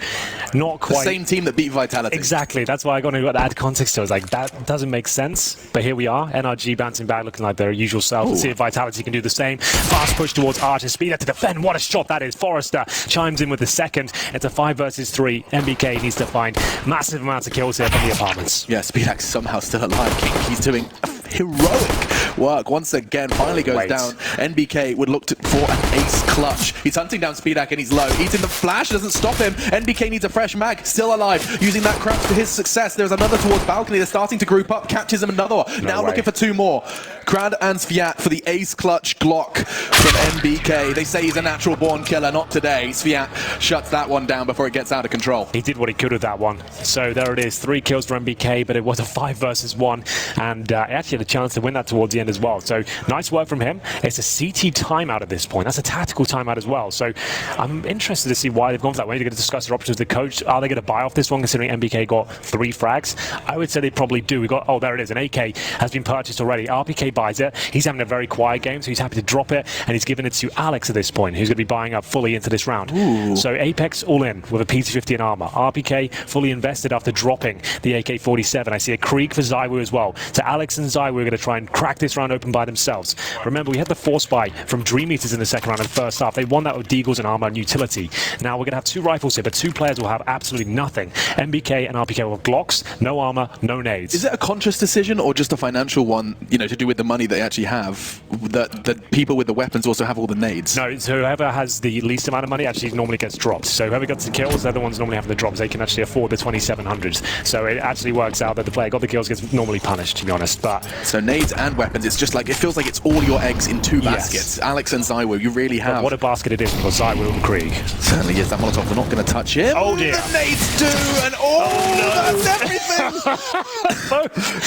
not quite... The same team that beat Vitality. Exactly. That's why I got to add context to it. I was like, that doesn't make sense. But here we are. NRG bouncing back, looking like their usual self. Let's see if Vitality can do the same. Fast push towards Archer. Speed to defend. What a shot that is. Forrester chimes in with the second. It's a 5 versus 3. MBK needs to find massive amounts of kills here from the apartments. Yeah, Speedak's somehow still alive. He's doing heroic work once again. Finally goes down. NBK would look for an ace clutch. He's hunting down Speedak and he's low. Eating the flash, doesn't stop him. NBK needs a fresh mag, still alive. Using that crouch for his success. There's another towards balcony. They're starting to group up. Catches him another one. Now looking for 2 more. Crad and Sviat for the ace clutch Glock from NBK. They say he's a natural born killer. Not today. Sviat shuts that one down before it gets out of control. He did what he could with that one. So there it is. 3 kills for MBK, but it was a 5 versus 1. And actually had a chance to win that towards the end as well. So nice work from him. It's a CT timeout at this point. That's a tactical timeout as well. So I'm interested to see why they've gone for that way. They're going to discuss their options with the coach. Are they going to buy off this one, considering MBK got 3 frags? I would say they probably do. We got, oh, there it is. An AK has been purchased already. RPK buys it. He's having a very quiet game, so he's happy to drop it, and he's giving it to Alex at this point, who's going to be buying up fully into this round. So Apex all in with a PT50 and armor. RPK fully invested after dropping the AK-47. I see a Krieg for Zywoo as well. So Alex and Zywoo are going to try and crack this this round open by themselves. Remember, we had the force buy from DreamEaters in the second round and first half. They won that with deagles and armor and utility. Now we're going to have 2 rifles here, but 2 players will have absolutely nothing. MBK and RPK will have Glocks, no armor, no nades. Is it a conscious decision or just a financial one, you know, to do with the money they actually have? That people with the weapons also have all the nades? No, so whoever has the least amount of money actually normally gets dropped. So whoever gets the kills, they're the ones normally having the drops. They can actually afford the 2700s. So it actually works out that the player got the kills gets normally punished, to be honest. But so nades and weapons, it's just like, it feels like it's all your eggs in 2 baskets. Alex and Zywo, you really have. But what a basket it is for Zywo and Krieg. Certainly is. That Molotov, they're not going to touch him. Oh dear. The nades do, and that's everything.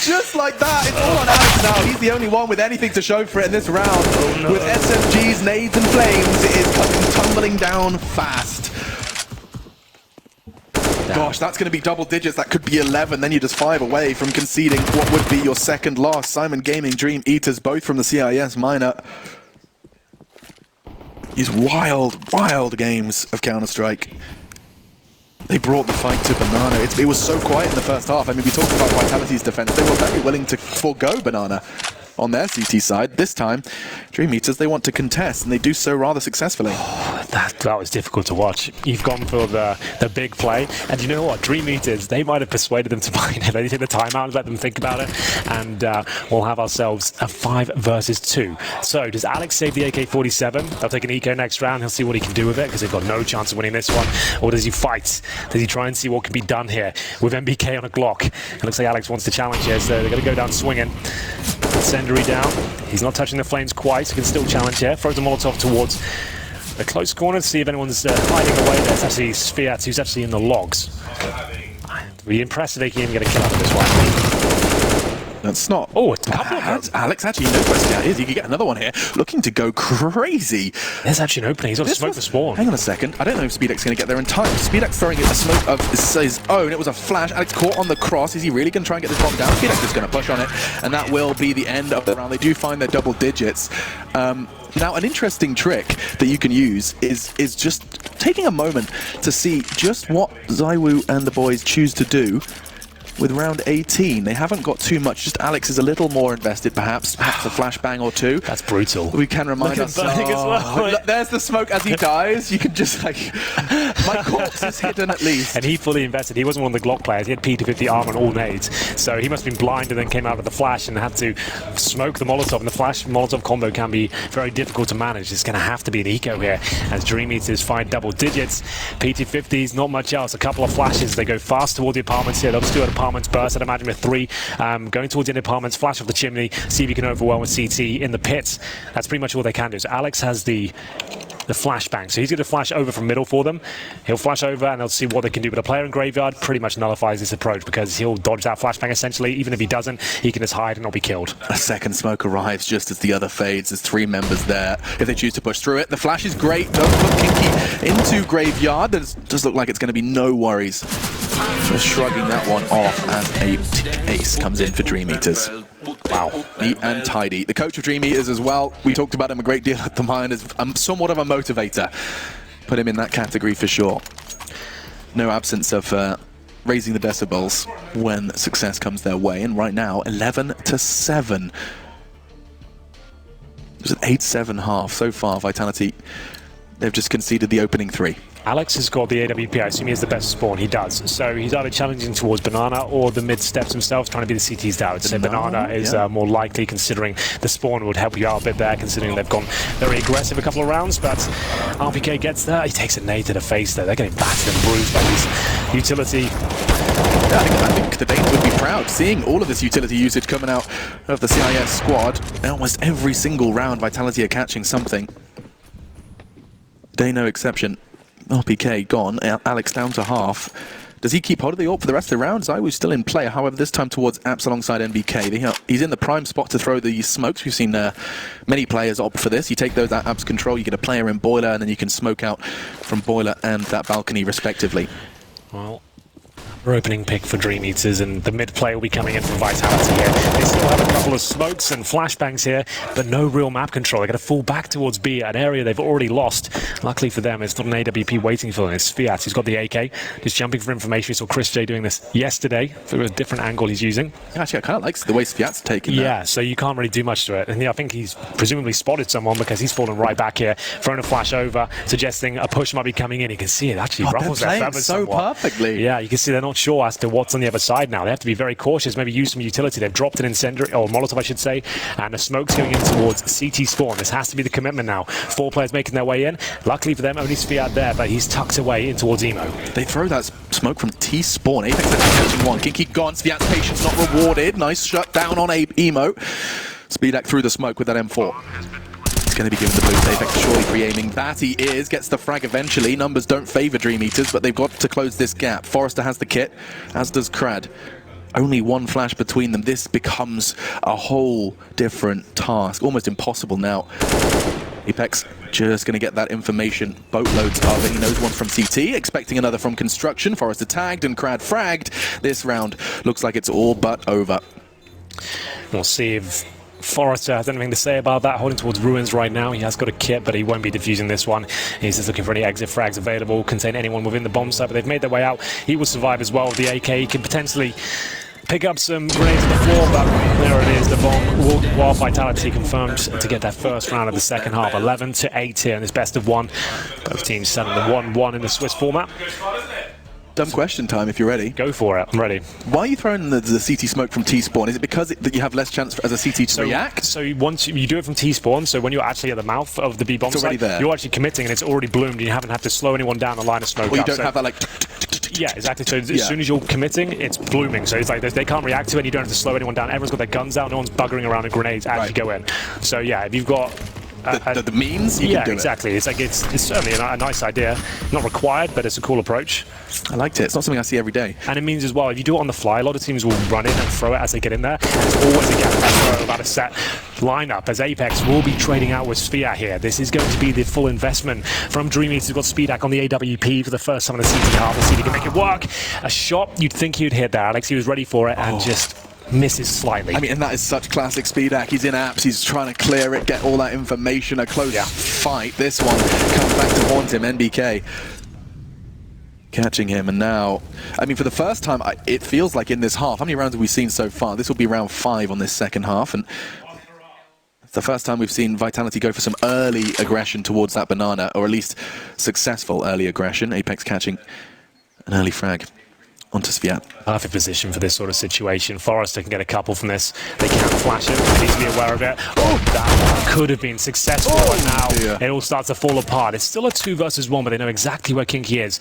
Just like that, it's all on Alex now. He's the only one with anything to show for it in this round. With SMGs, nades and flames, it is coming tumbling down fast. Gosh, that's going to be double digits. That could be 11. Then you're just 5 away from conceding what would be your second loss. Simon Gaming, DreamEaters, both from the CIS minor. These wild games of Counter-Strike. They brought the fight to Banana. It was so quiet in the first half. I mean, we talked about Vitality's defense. They were very willing to forego Banana on their CT side. This time, DreamEaters, they want to contest, and they do so rather successfly. That was difficult to watch. You've gone for the big play, and you know what? DreamEaters, they might have persuaded them to buy it. They take the timeout and let them think about it, and we'll have ourselves a 5 versus 2. So, does Alex save the AK-47? They'll take an eco next round. He'll see what he can do with it, because they've got no chance of winning this one. Or does he fight? Does he try and see what can be done here with MBK on a Glock? It looks like Alex wants to challenge here, so they're going to go down swinging. Incendiary down. He's not touching the flames quite. He can still challenge here. Throws a Molotov towards the close corner to see if anyone's hiding away there. It's actually Sviat, who's actually in the logs. It'd be impressive if he can even get a kill out of this one. That's not. Oh, it's a couple of them. Alex actually knows where Sviat is. He could get another one here. Looking to go crazy. There's actually an opening. He's got to smoke the spawn. Hang on a second. I don't know if Speedek's going to get there in time. Speedek's throwing a smoke of his own. It was a flash. Alex caught on the cross. Is he really going to try and get this bomb down? Speedek's just going to push on it. And that will be the end of the round. They do find their double digits. Now, an interesting trick that you can use is just taking a moment to see just what Zywo and the boys choose to do with round 18. They haven't got too much. Just Alex is a little more invested, perhaps a flashbang or 2. That's brutal. We can remind ourselves. Look, there's the smoke as he dies. You can just like, my corpse is hidden at least. And he fully invested. He wasn't one of the Glock players. He had P250 armor and all nades. So he must have been blind and then came out of the flash and had to smoke the Molotov. And the flash Molotov combo can be very difficult to manage. It's going to have to be an eco here as DreamEaters find double digits. P250s, not much else. A couple of flashes. They go fast toward the apartments here. They'll just do an apartments burst, I'd imagine, with 3 going towards the end apartments, flash off the chimney, see if you can overwhelm with CT in the pits. That's pretty much all they can do. So Alex has the flashbang, so he's going to flash over from middle for them. He'll flash over and they'll see what they can do. But a player in Graveyard pretty much nullifies this approach because he'll dodge that flashbang essentially. Even if he doesn't, he can just hide and not be killed. A second smoke arrives just as the other fades. There's 3 members there if they choose to push through it. The flash is great. Don't put Kinky into Graveyard. It does look like it's going to be no worries. Just shrugging that one off as a ace comes in for DreamEaters. Wow, neat and tidy. The coach of DreamEaters as well. We talked about him a great deal at the mine as somewhat of a motivator. Put him in that category for sure. No absence of raising the decibels when success comes their way. And right now, 11-7. There's an 8-7 half so far. Vitality, they've just conceded the opening 3. Alex has got the AWP. I assume he has the best spawn. He does. So he's either challenging towards Banana or the mid steps himself, trying to be the CT's down. So Banana is more likely, considering the spawn would help you out a bit there, considering they've gone very aggressive a couple of rounds. But RPK gets there. He takes a nade to the face there. They're getting battered and bruised by this utility. I think the Danes would be proud seeing all of this utility usage coming out of the CIS squad. Almost every single round, Vitality are catching something. Day no exception. RPK gone, Alex down to half. Does he keep hold of the AWP for the rest of the round? Zywo's still in play, however, this time towards Apps alongside MBK. He's in the prime spot to throw the smokes. We've seen many players opt for this. You take those at Apps control, you get a player in Boiler, and then you can smoke out from Boiler and that balcony respectively. Well, Opening pick for DreamEaters, and the mid play will be coming in from Vitality here. They still have a couple of smokes and flashbangs here, but no real map control. They're going to fall back towards B, an area they've already lost. Luckily for them, it's not an AWP waiting for them. It's Fiat who's got the AK, just jumping for information. We saw Chris J doing this yesterday. It was a different angle he's using. Actually, I kind of like the way Fiat's taking that. Yeah, so you can't really do much to it. And yeah, I think he's presumably spotted someone because he's fallen right back here, thrown a flash over, suggesting a push might be coming in. You can see it actually ruffles their feathers so somewhat. perfectly. Yeah, you can see they're not sure as to what's on the other side now. They have to be very cautious, maybe use some utility. They've dropped an incendiary, or Molotov I should say, and the smoke's going in towards CT spawn. This has to be the commitment now. 4 players making their way in. Luckily for them, only Fiat there, but he's tucked away in towards Emo. They throw that smoke from T spawn. Apex actually catching one. Kinky gone. Fiat's patience not rewarded. Nice shut down on Emo. Speedak through the smoke with that M4. He's going to be given the boost. Apex surely pre-aiming. That he is. Gets the frag eventually. Numbers don't favour DreamEaters, but they've got to close this gap. Forrester has the kit, as does Crad. Only one flash between them. This becomes a whole different task. Almost impossible now. Apex just going to get that information. Boatloads of it. He knows one from CT, expecting another from Construction. Forrester tagged and Crad fragged. This round looks like it's all but over. We'll see if Forrester has anything to say about that, holding towards Ruins right now. He has got a kit, but he won't be defusing this one. He's just looking for any exit frags available, contain anyone within the bomb site, but they've made their way out. He will survive as well with the AK. He can potentially pick up some grenades on the floor, but there it is, the bomb. While Vitality confirmed to get that first round of the second half. 11-8 here in this best of one. Both teams selling the 1-1 in the Swiss format. Dumb question time if you're ready. Go for it, I'm ready. Why are you throwing the CT smoke from T-spawn? Is it because that you have less chance as a CT to react? So once you do it from T-spawn, so when you're actually at the mouth of the B bomb site, you're actually committing and it's already bloomed and you haven't had to slow anyone down the line of smoke. Well, you don't have that like... Yeah, exactly. So as soon as you're committing, it's blooming. So it's like they can't react to it and you don't have to slow anyone down. Everyone's got their guns out, no one's buggering around and grenades as you go in. So yeah, if you've got... the means, you can do exactly. It's like it's certainly a nice idea. Not required, but it's a cool approach. I liked it. It's not something I see every day. And it means as well, if you do it on the fly, a lot of teams will run in and throw it as they get in there. And it's always again throw about a set lineup, as Apex will be trading out with Fiat here. This is going to be the full investment from DreamEaters. We've got Speedak on the AWP for the first time in the CT half. We'll see if he can make it work. A shot you'd think he'd hit there. Alex, he was ready for it and just misses slightly. I mean, and that is such classic Speedak. He's in apps, he's trying to clear it, get all that information, a close fight. This one comes back to haunt him. NBK catching him, and now, I mean, for the first time, it feels like in this half, how many rounds have we seen so far? This will be round 5 on this second half, and it's the first time we've seen Vitality go for some early aggression towards that banana, or at least successful early aggression. Apex catching an early frag onto Sviat. Perfect position for this sort of situation. Forrester can get a couple from this. They can flash it, they need to be aware of it. Oh, that could have been successful, but now it all starts to fall apart. It's still a 2 versus 1, but they know exactly where Kinky is.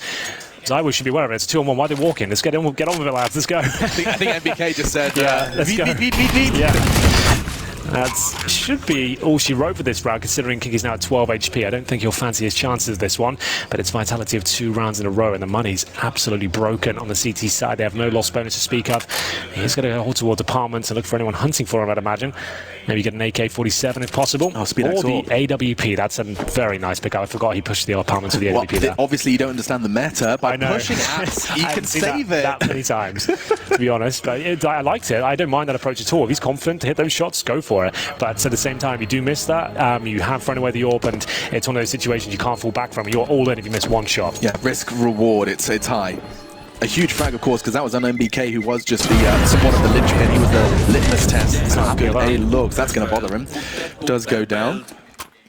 So I should be aware of it. It's 2-on-1. Why are they walking? Let's get on with it, lads. Let's go. I think NBK just said, let's go. Yeah. That should be all she wrote for this round, considering Kinky's now at 12 HP. I don't think he'll fancy his chances this one, but it's Vitality of 2 rounds in a row, and the money's absolutely broken on the CT side. They have no loss bonus to speak of. He's going to go towards apartments and look for anyone hunting for him, I'd imagine. Maybe get an AK-47 if possible. Oh, or the AWP. That's a very nice pickup. I forgot he pushed the apartments with the AWP there. Obviously, you don't understand the meta. By pushing apps, you can save it. That many times, to be honest. But I liked it. I don't mind that approach at all. If he's confident to hit those shots, go for it. But at the same time, you do miss that. You have thrown away the AWP, and it's one of those situations you can't fall back from. You're all in if you miss one shot. Yeah, risk-reward. It's high. A huge frag, of course, because that was on NBK, who was just the somewhat of the linchpin. He was the litmus test. It's not good. Hey, look, that's going to bother him. Does go down.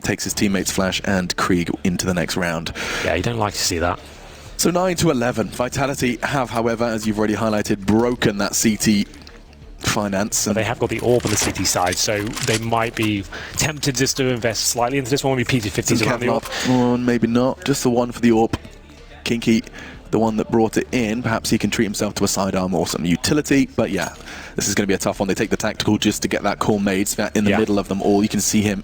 Takes his teammates Flash and Krieg into the next round. Yeah, you don't like to see that. So 9-11. Vitality have, however, as you've already highlighted, broken that CT finance. But they have got the AWP on the CT side, so they might be tempted just to invest slightly into this one. Maybe PT50s around the AWP. Maybe not. Just the one for the AWP. Kinky, the one that brought it in. Perhaps he can treat himself to a sidearm or some utility. But yeah, this is going to be a tough one. They take the tactical just to get that call made. Svat in the middle of them all. You can see him.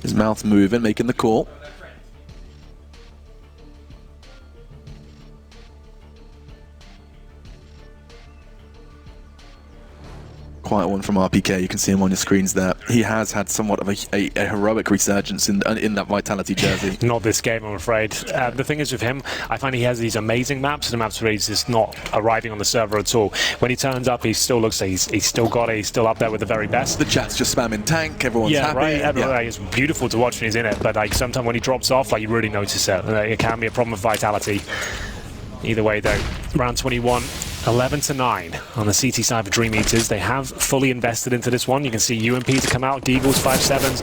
His mouth moving, making the call. quiet one from RPK. You can see him on your screens there. He has had somewhat of a heroic resurgence in that Vitality jersey. Not this game, I'm afraid. The thing is with him, I find he has these amazing maps, and the maps where he's just not arriving on the server at all. When he turns up, he still looks like he's still got it. He's still up there with the very best. The chat's just spamming tank. Everyone's happy. Right. Like, it's beautiful to watch when he's in it, but like sometimes when he drops off, like you really notice it. It can be a problem with Vitality. Either way, though, round 21. 11-9 on the CT side for DreamEaters. They have fully invested into this one. You can see UMPs come out, Deagles 5-7s,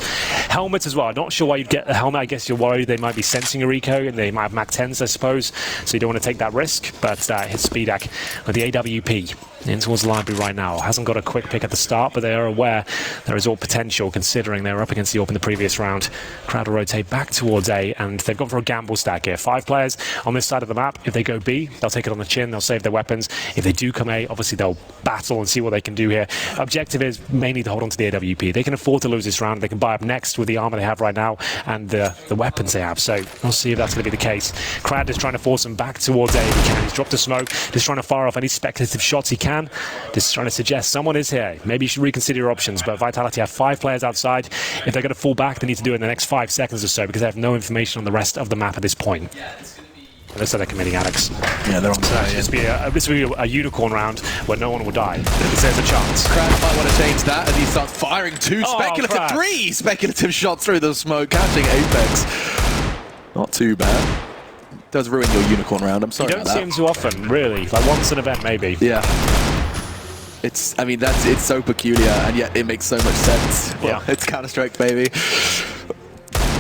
helmets as well. I'm not sure why you'd get a helmet. I guess you're worried they might be sensing a Rico, and they might have Mac 10s, I suppose, so you don't want to take that risk. But hits Speedak with the AWP in towards the library right now. Hasn't got a quick pick at the start, but they are aware there is all potential considering they were up against the AWP in the previous round. Crowd will rotate back towards A, and they've gone for a gamble stack here. 5 players on this side of the map. If they go B, they'll take it on the chin, they'll save their weapons. If they do come A, obviously they'll battle and see what they can do here. Objective is mainly to hold on to the AWP. They can afford to lose this round. They can buy up next with the armor they have right now and the weapons they have. So we'll see if that's going to be the case. Crad is trying to force them back towards A if he can. He's dropped a smoke, just trying to fire off any speculative shots he can. Just trying to suggest someone is here. Maybe you should reconsider your options, but Vitality have 5 players outside. If they're going to fall back, they need to do it in the next 5 seconds or so because they have no information on the rest of the map at this point. That's what they're committing, Alex. Yeah, they're on this will be a unicorn round where no one will die. There's a chance. Crad might want to change that as he starts firing 2 speculative, 3 speculative shots through the smoke, catching Apex. Not too bad. Does ruin your unicorn round. I'm sorry. You don't see him too often, really. Like once an event, maybe. Yeah. It's so peculiar, and yet it makes so much sense. Well, it's Counter-Strike, baby.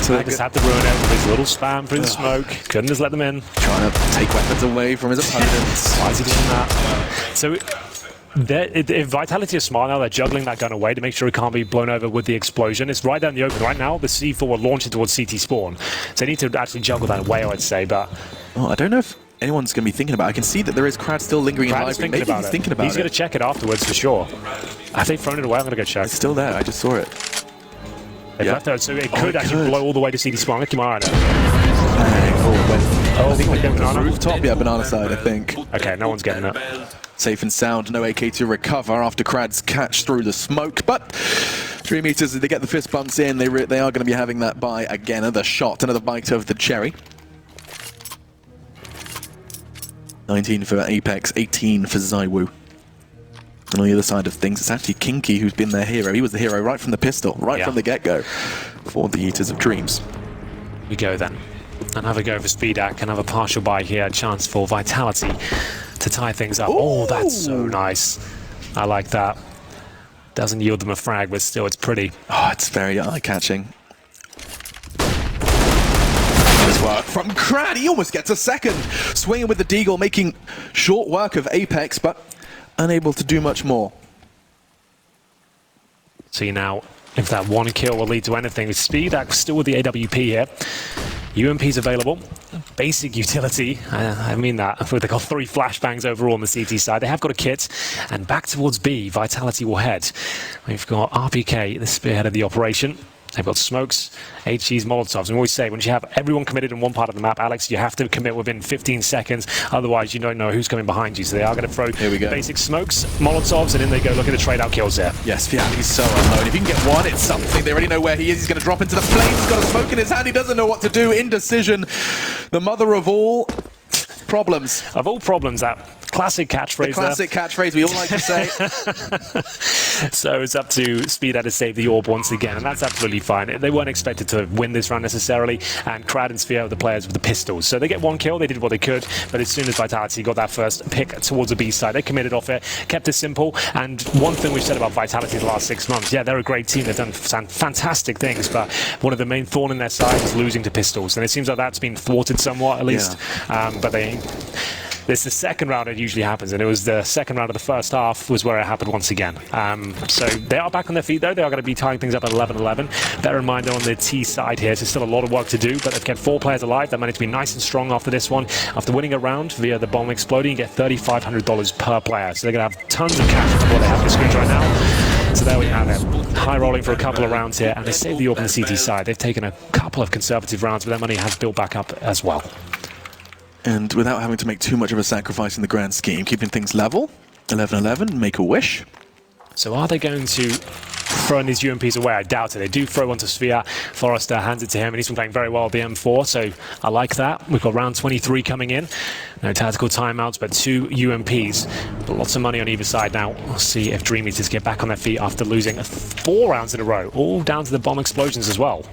So they just had to ruin it with his little spam through the smoke. Couldn't just let them in. Trying to take weapons away from his opponents. Why is he doing that? So if Vitality are smart now, they're juggling that gun away to make sure it can't be blown over with the explosion. It's right down the open. Right now, the C4 will launch it towards CT spawn. So they need to actually juggle that away, I'd say. But I don't know if anyone's going to be thinking about it. I can see that there is Crad still lingering in library. Maybe he's thinking about it. He's going to check it afterwards for sure. Have they thrown it away? I'm going to go check. It's still there. I just saw it. They've left it, so it could actually blow all the way to CD spawn. Look, I think we're going to rooftop. Yeah, banana side, I think. Okay, no one's getting it. Safe and sound. No AK to recover after Crad's catch through the smoke. But DreamEaters, they get the fist bumps in. They are going to be having that buy again. Another shot, another bite of the cherry. 19 for Apex, 18 for Zywoo. And on the other side of things, it's actually Kinky who's been their hero. He was the hero right from the pistol, right from the get-go for the Eaters of Dreams. We go then. Another go for Speedak, another partial buy here, a chance for Vitality to tie things up. Ooh. Oh, that's so nice. I like that. Doesn't yield them a frag, but still, it's pretty. Oh, it's very eye-catching. Nice work from Crad. He almost gets a second. Swinging with the Deagle, making short work of Apex, but unable to do much more. See now if that one kill will lead to anything. Speedak still with the AWP here. UMP's available. Basic utility. I mean that. They've got 3 flashbangs overall on the CT side. They have got a kit. And back towards B, Vitality will head. We've got RPK, the spearhead of the operation. They've got smokes, HEs, Molotovs. And we always say, when you have everyone committed in one part of the map, Alex, you have to commit within 15 seconds. Otherwise, you don't know who's coming behind you. So they are going to throw basic smokes, Molotovs, and in they go. Look at the trade-out kills there. Yes, Fiat, he's so unknown. If you can get one, it's something. They already know where he is. He's going to drop into the flames. He's got a smoke in his hand. He doesn't know what to do. Indecision, the mother of all problems. Of all problems, that classic catchphrase. The classic catchphrase we all like to say. So it's up to Speedak to save the orb once again, and that's absolutely fine. They weren't expected to win this round necessarily, and Crad and Sphere are the players with the pistols. So they get 1 kill, they did what they could, but as soon as Vitality got that first pick towards the B side, they committed off it, kept it simple, and one thing we've said about Vitality the last 6 months, yeah, they're a great team, they've done fantastic things, but one of the main thorn in their side is losing to pistols, and it seems like that's been thwarted somewhat, at least, but this is the second round it usually happens, and it was the second round of the first half was where it happened once again. So they are back on their feet, though. They are going to be tying things up at 11-11. Bear in mind, they're on the T side here, so still a lot of work to do, but they've kept 4 players alive. They managed to be nice and strong after this one. After winning a round via the bomb exploding, you get $3,500 per player. So they're going to have tons of cash for what they have on the screens right now. So there we have it. High rolling for a couple of rounds here, and they saved the orb on the CT side. They've taken a couple of conservative rounds, but their money has built back up as well. And without having to make too much of a sacrifice in the grand scheme, keeping things level, 11-11, make a wish. So are they going to throw these UMPs away? I doubt it. They do throw one to Sphere. Forrester hands it to him, and he's been playing very well with the M4, so I like that. We've got round 23 coming in. No tactical timeouts, but 2 UMPs. But lots of money on either side now. We'll see if DreamEaters get back on their feet after losing 4 rounds in a row, all down to the bomb explosions as well.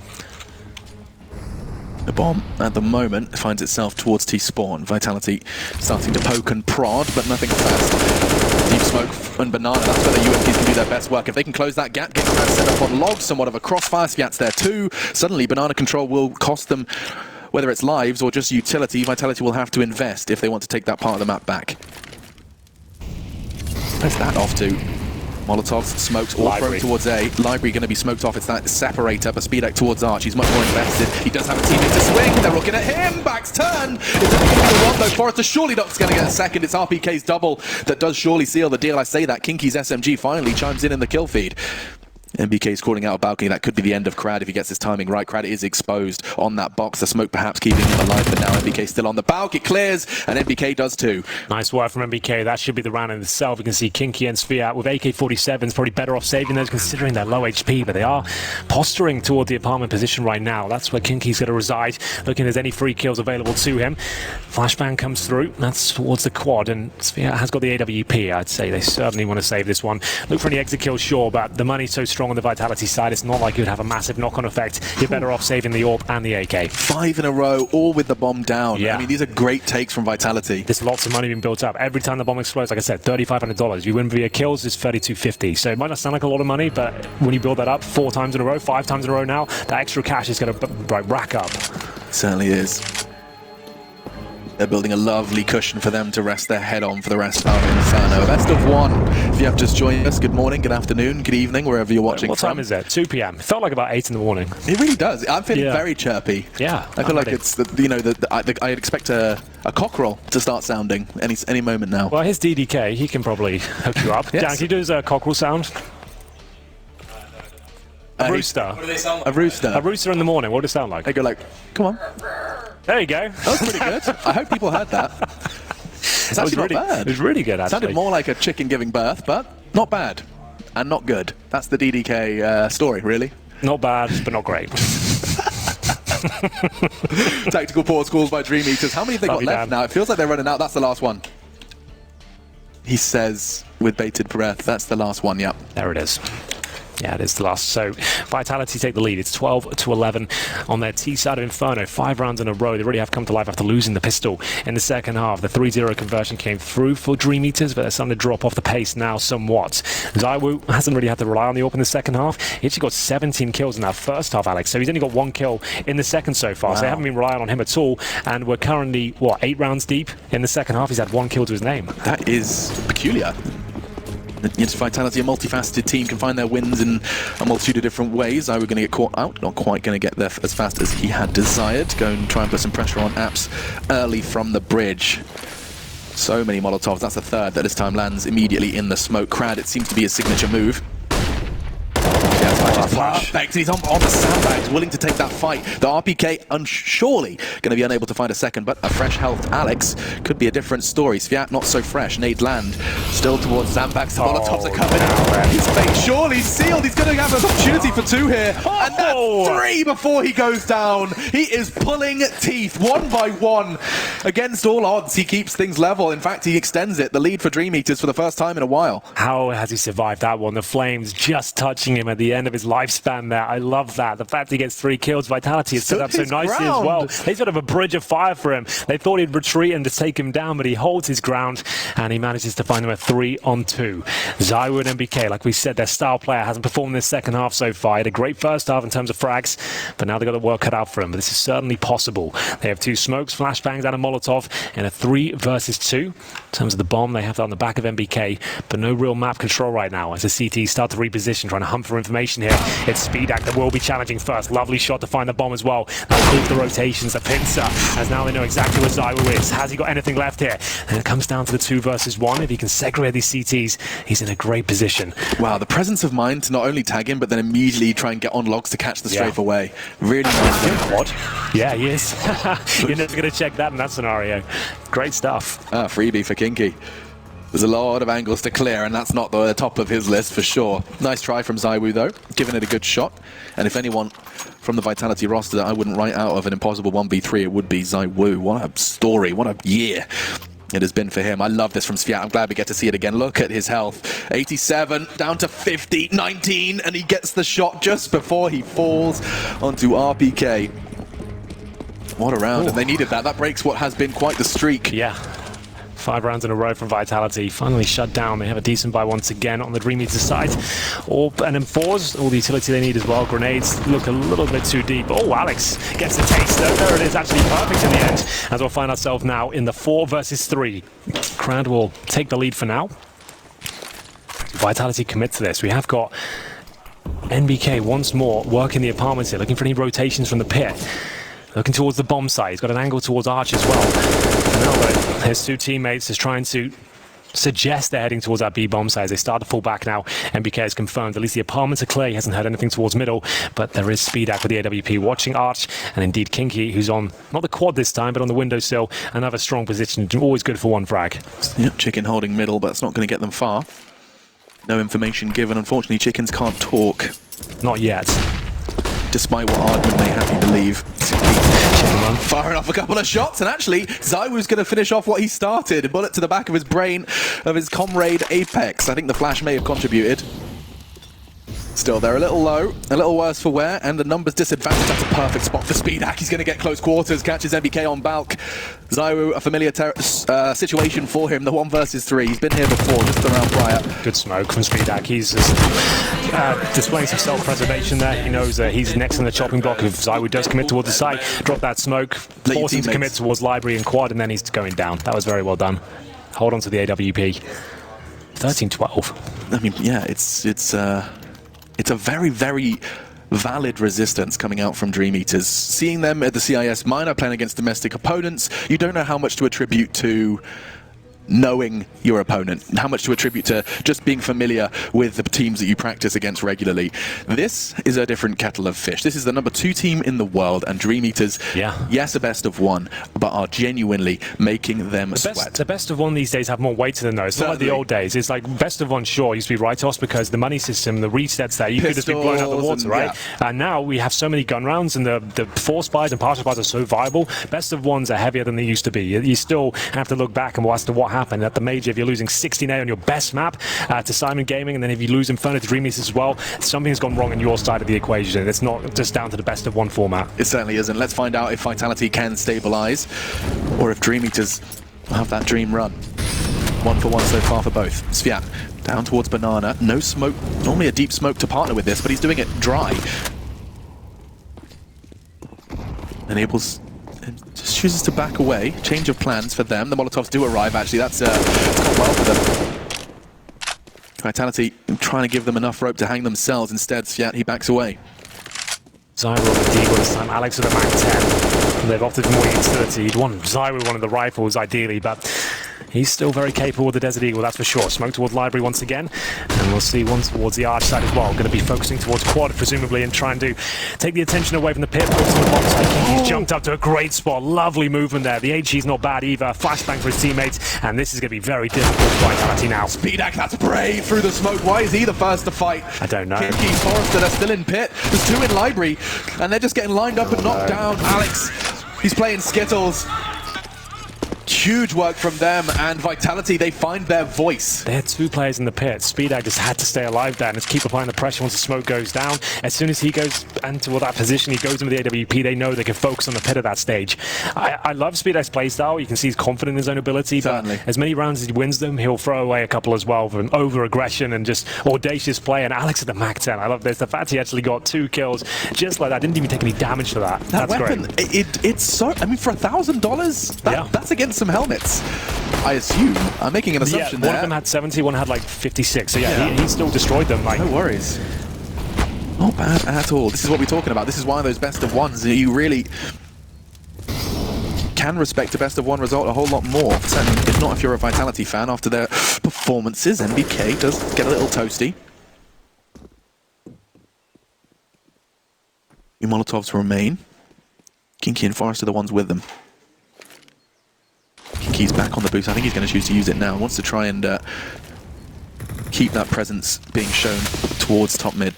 The bomb, at the moment, finds itself towards T-spawn. Vitality starting to poke and prod, but nothing fast. Deep smoke and banana, that's where the UMPs can do their best work. If they can close that gap, get Crad set up on logs, somewhat of a crossfire. Sviat's there too. Suddenly, banana control will cost them, whether it's lives or just utility. Vitality will have to invest if they want to take that part of the map back. Where's that off to? Molotovs, smokes, all thrown towards A. Library going to be smoked off. It's that separator, but Speedak towards Arch. He's much more invested. He does have a teammate to swing. They're looking at him. Back's turn. It's only going to be the one, though. Forrester surely not going to get a second. It's RPK's double that does surely seal the deal. I say that. Kinky's SMG finally chimes in the kill feed. MBK's calling out a balcony. That could be the end of Crad if he gets his timing right. Crad is exposed on that box. The smoke perhaps keeping him alive, but now MBK still on the balk. It clears, and MBK does too. Nice work from MBK. That should be the round in itself. You can see Kinky and Sphere with AK-47s probably better off saving those considering their low HP, but they are posturing toward the apartment position right now. That's where Kinky's going to reside, looking if there's any free kills available to him. Flashbang comes through. That's towards the quad, and Sphere has got the AWP. I'd say they certainly want to save this one. Look for any exit kills, sure, but the money's so strong on the Vitality side, it's not like you'd have a massive knock-on effect. You're better off saving the AWP and the AK. 5 in a row, all with the bomb down. Yeah. I mean, these are great takes from Vitality. There's lots of money being built up. Every time the bomb explodes, like I said, $3,500. You win via kills, it's $3,250. So it might not sound like a lot of money, but when you build that up 4 times in a row, 5 times in a row now, that extra cash is going to rack up. It certainly is. They're building a lovely cushion for them to rest their head on for the rest of Inferno. Best of 1. If you have just joined us, good morning, good afternoon, good evening, wherever you're watching What time is it? 2 p.m. It felt like about 8 in the morning. It really does. I'm feeling very chirpy. Yeah. I feel like it's, I'd expect a cockerel to start sounding any moment now. Well, here's DDK. He can probably hook you up. Yes. Dan, can you do his cockerel sound? A rooster. What do they sound like? A rooster. A rooster in the morning. What does it sound like? They go like, come on. There you go. That was pretty good. I hope people heard that. It's actually not bad. It was really good, It actually. sounded more like a chicken giving birth, but not bad. And not good. That's the DDK story, really. Not bad, but not great. Tactical pause calls by DreamEaters. How many have they got left now? It feels like they're running out. That's the last one. He says with bated breath, that's the last one, yep. There it is. Yeah, it is the last. So Vitality take the lead. It's 12-11 on their T side of Inferno. 5 rounds in a row. They really have come to life after losing the pistol in the second half. The 3-0 conversion came through for DreamEaters, but they're starting to drop off the pace now somewhat. Zaiwu hasn't really had to rely on the AWP in the second half. He actually got 17 kills in that first half, Alex. So he's only got 1 kill in the second so far. Wow. So they haven't been relying on him at all. And we're currently, 8 rounds deep in the second half. He's had 1 kill to his name. That is peculiar. Yes, Vitality, a multifaceted team, can find their wins in a multitude of different ways. We're going to get caught out, not quite going to get there as fast as he had desired. Go and try and put some pressure on Apps early from the bridge. So many Molotovs, that's the third that this time lands immediately in the smoke. Crad, it seems to be his signature move. Perfect. He's on the sandbags, willing to take that fight. The RPK surely going to be unable to find a second, but a fresh health Alex could be a different story. Sviat not so fresh. Nade land still towards sandbags. The Molotovs are coming. His fate surely sealed. He's going to have an opportunity for 2 here, and that's 3 before he goes down. He is pulling teeth one by one. Against all odds, he keeps things level. In fact, he extends it. The lead for DreamEaters for the first time in a while. How has he survived that one? The flames just touching him at the end of his lifespan there. I love that. The fact he gets 3 kills, Vitality is set up so nicely as well. They sort of a bridge of fire for him. They thought he'd retreat and just take him down, but he holds his ground and he manages to find them a 3-on-2. Zaiwu and MBK, like we said, their star player hasn't performed in this second half so far. He had a great first half in terms of frags, but now they've got the work cut out for him. But this is certainly possible. They have 2 smokes, flashbangs, and a Molotov in a 3 versus 2. In terms of the bomb, they have that on the back of MBK, but no real map control right now as the CT start to reposition, trying to hunt for information here. It's Speedak that will be challenging first. Lovely shot to find the bomb as well. That'll prove the rotations. The pincer, as now they know exactly where Zaiwu is. Has he got anything left here? And it comes down to the 2 versus 1. If he can segregate these CTs, he's in a great position. Wow, the presence of mind to not only tag him, but then immediately try and get on logs to catch the strafe away. Really nice. What? Yeah, he is. You're never going to check that in that scenario. Great stuff. Freebie for Kinky. There's a lot of angles to clear, and that's not the top of his list for sure. Nice try from ZywOo though, giving it a good shot. And if anyone from the Vitality roster that I wouldn't write out of an impossible 1v3, it would be ZywOo. What a story, what a year it has been for him. I love this from Sviat. I'm glad we get to see it again. Look at his health. 87, down to 50, 19, and he gets the shot just before he falls onto RPK. What a round, and they needed that. That breaks what has been quite the streak. Yeah. 5 rounds in a row from Vitality, finally shut down. They have a decent buy once again on the DreamEaters side. And M4s, all the utility they need as well. Grenades look a little bit too deep. Oh, Alex gets the taste. There it is, actually perfect in the end. As we'll find ourselves now in the 4 versus 3. Crowd will take the lead for now. Vitality commit to this. We have got NBK once more working the apartments here, looking for any rotations from the pit. Looking towards the bomb site. He's got an angle towards Arch as well. Now, his 2 teammates is trying to suggest they're heading towards that B bomb site as they start to fall back now. NBK has confirmed at least the apartments are clear. He hasn't heard anything towards middle, but there is Speedak with the AWP watching Arch, and indeed Kinky, who's on not the quad this time, but on the windowsill. Another strong position, always good for one frag. Yep, Chicken holding middle, but it's not going to get them far. No information given. Unfortunately, chickens can't talk. Not yet. Despite what Ardman may have you believe. Firing off a couple of shots, and actually, ZywOo's going to finish off what he started. A bullet to the back of his brain of his comrade Apex. I think the flash may have contributed. Still, they're a little low, a little worse for wear, and the numbers disadvantage. That's a perfect spot for Speedak. He's going to get close quarters, catches NBK on Balk. ZywOo, a familiar situation for him, the 1 versus 3. He's been here before, just around prior. Good smoke from Speedak. He's just displaying some self-preservation there. He knows that he's next in the chopping block if ZywOo does commit towards the side. Drop that smoke, force him to commit towards Library and quad, and then he's going down. That was very well done. Hold on to the AWP. 13-12. I mean, yeah, it's a very, very valid resistance coming out from DreamEaters. Seeing them at the CIS minor playing against domestic opponents, you don't know how much to attribute to knowing your opponent, how much to attribute to just being familiar with the teams that you practice against regularly. This is a different kettle of fish. This is the number 2 team in the world, and DreamEaters, yes, a best of 1, but are genuinely making them sweat. The best of 1 these days have more weight to them, though. It's not like the old days. It's like best of 1, sure, used to be write-offs because the money system, the resets there, you could just be blown out of the water, right? Yeah. And now we have so many gun rounds, and the force buys and partial buys are so viable. Best of 1s are heavier than they used to be. You still have to look back and watch what happened at the major. If you're losing 16A on your best map to Simon Gaming, and then if you lose Inferno to DreamEaters as well, something's gone wrong on your side of the equation. It's not just down to the best of 1 format. It certainly isn't. Let's find out if Vitality can stabilize, or if DreamEaters will have that dream run. 1 for 1 so far for both. Sviat down towards Banana. No smoke. Normally a deep smoke to partner with this, but he's doing it dry. Enables... just chooses to back away. Change of plans for them. The Molotovs do arrive, actually. That's gone well for them. Vitality trying to give them enough rope to hang themselves. Instead, Sviat, he backs away. ZywOo with the Deagle this time. Alex with the Mag 10. They've opted for more utility. He'd want ZywOo one of the rifles, ideally, but he's still very capable with the Desert Eagle, that's for sure. Smoke towards Library once again, and we'll see one towards the Arch side as well. Going to be focusing towards quad, presumably, and trying to take the attention away from the pit. Focus on the bomb side. He's jumped up to a great spot. Lovely movement there. The HE's not bad either. Flashbang for his teammates, and this is going to be very difficult for Vitality now. Speedak, that's brave through the smoke. Why is he the first to fight? I don't know. Kinky, Forrester, they're still in pit. There's 2 in Library, and they're just getting lined up and knocked down. Alex, he's playing Skittles. Huge work from them, and Vitality, they find their voice. They had 2 players in the pit. Speedak just had to stay alive there and just keep applying the pressure once the smoke goes down. As soon as he goes into that position, he goes in with the AWP, they know they can focus on the pit at that stage. I love Speedak's playstyle. You can see he's confident in his own ability, certainly. But as many rounds as he wins them, he'll throw away a couple as well for an over-aggression and just audacious play. And Alex at the Mag 10, I love this. The fact he actually got 2 kills just like that, didn't even take any damage to that. That That's weapon, great. It's so, I mean, for $1,000, that's against some helmets. I assume. I'm making an assumption there. One of them had 70, one had like 56. So he still destroyed them. Like, no worries. Not bad at all. This is what we're talking about. This is one of those best of 1s. You really can respect a best of 1 result a whole lot more. Certainly, if not if you're a Vitality fan after their performances. NBK does get a little toasty. Your Molotovs remain. Kinky and Forrest are the ones with them. Kinky Kinky's back on the boost. I think he's going to choose to use it now. He wants to try and keep that presence being shown towards top mid.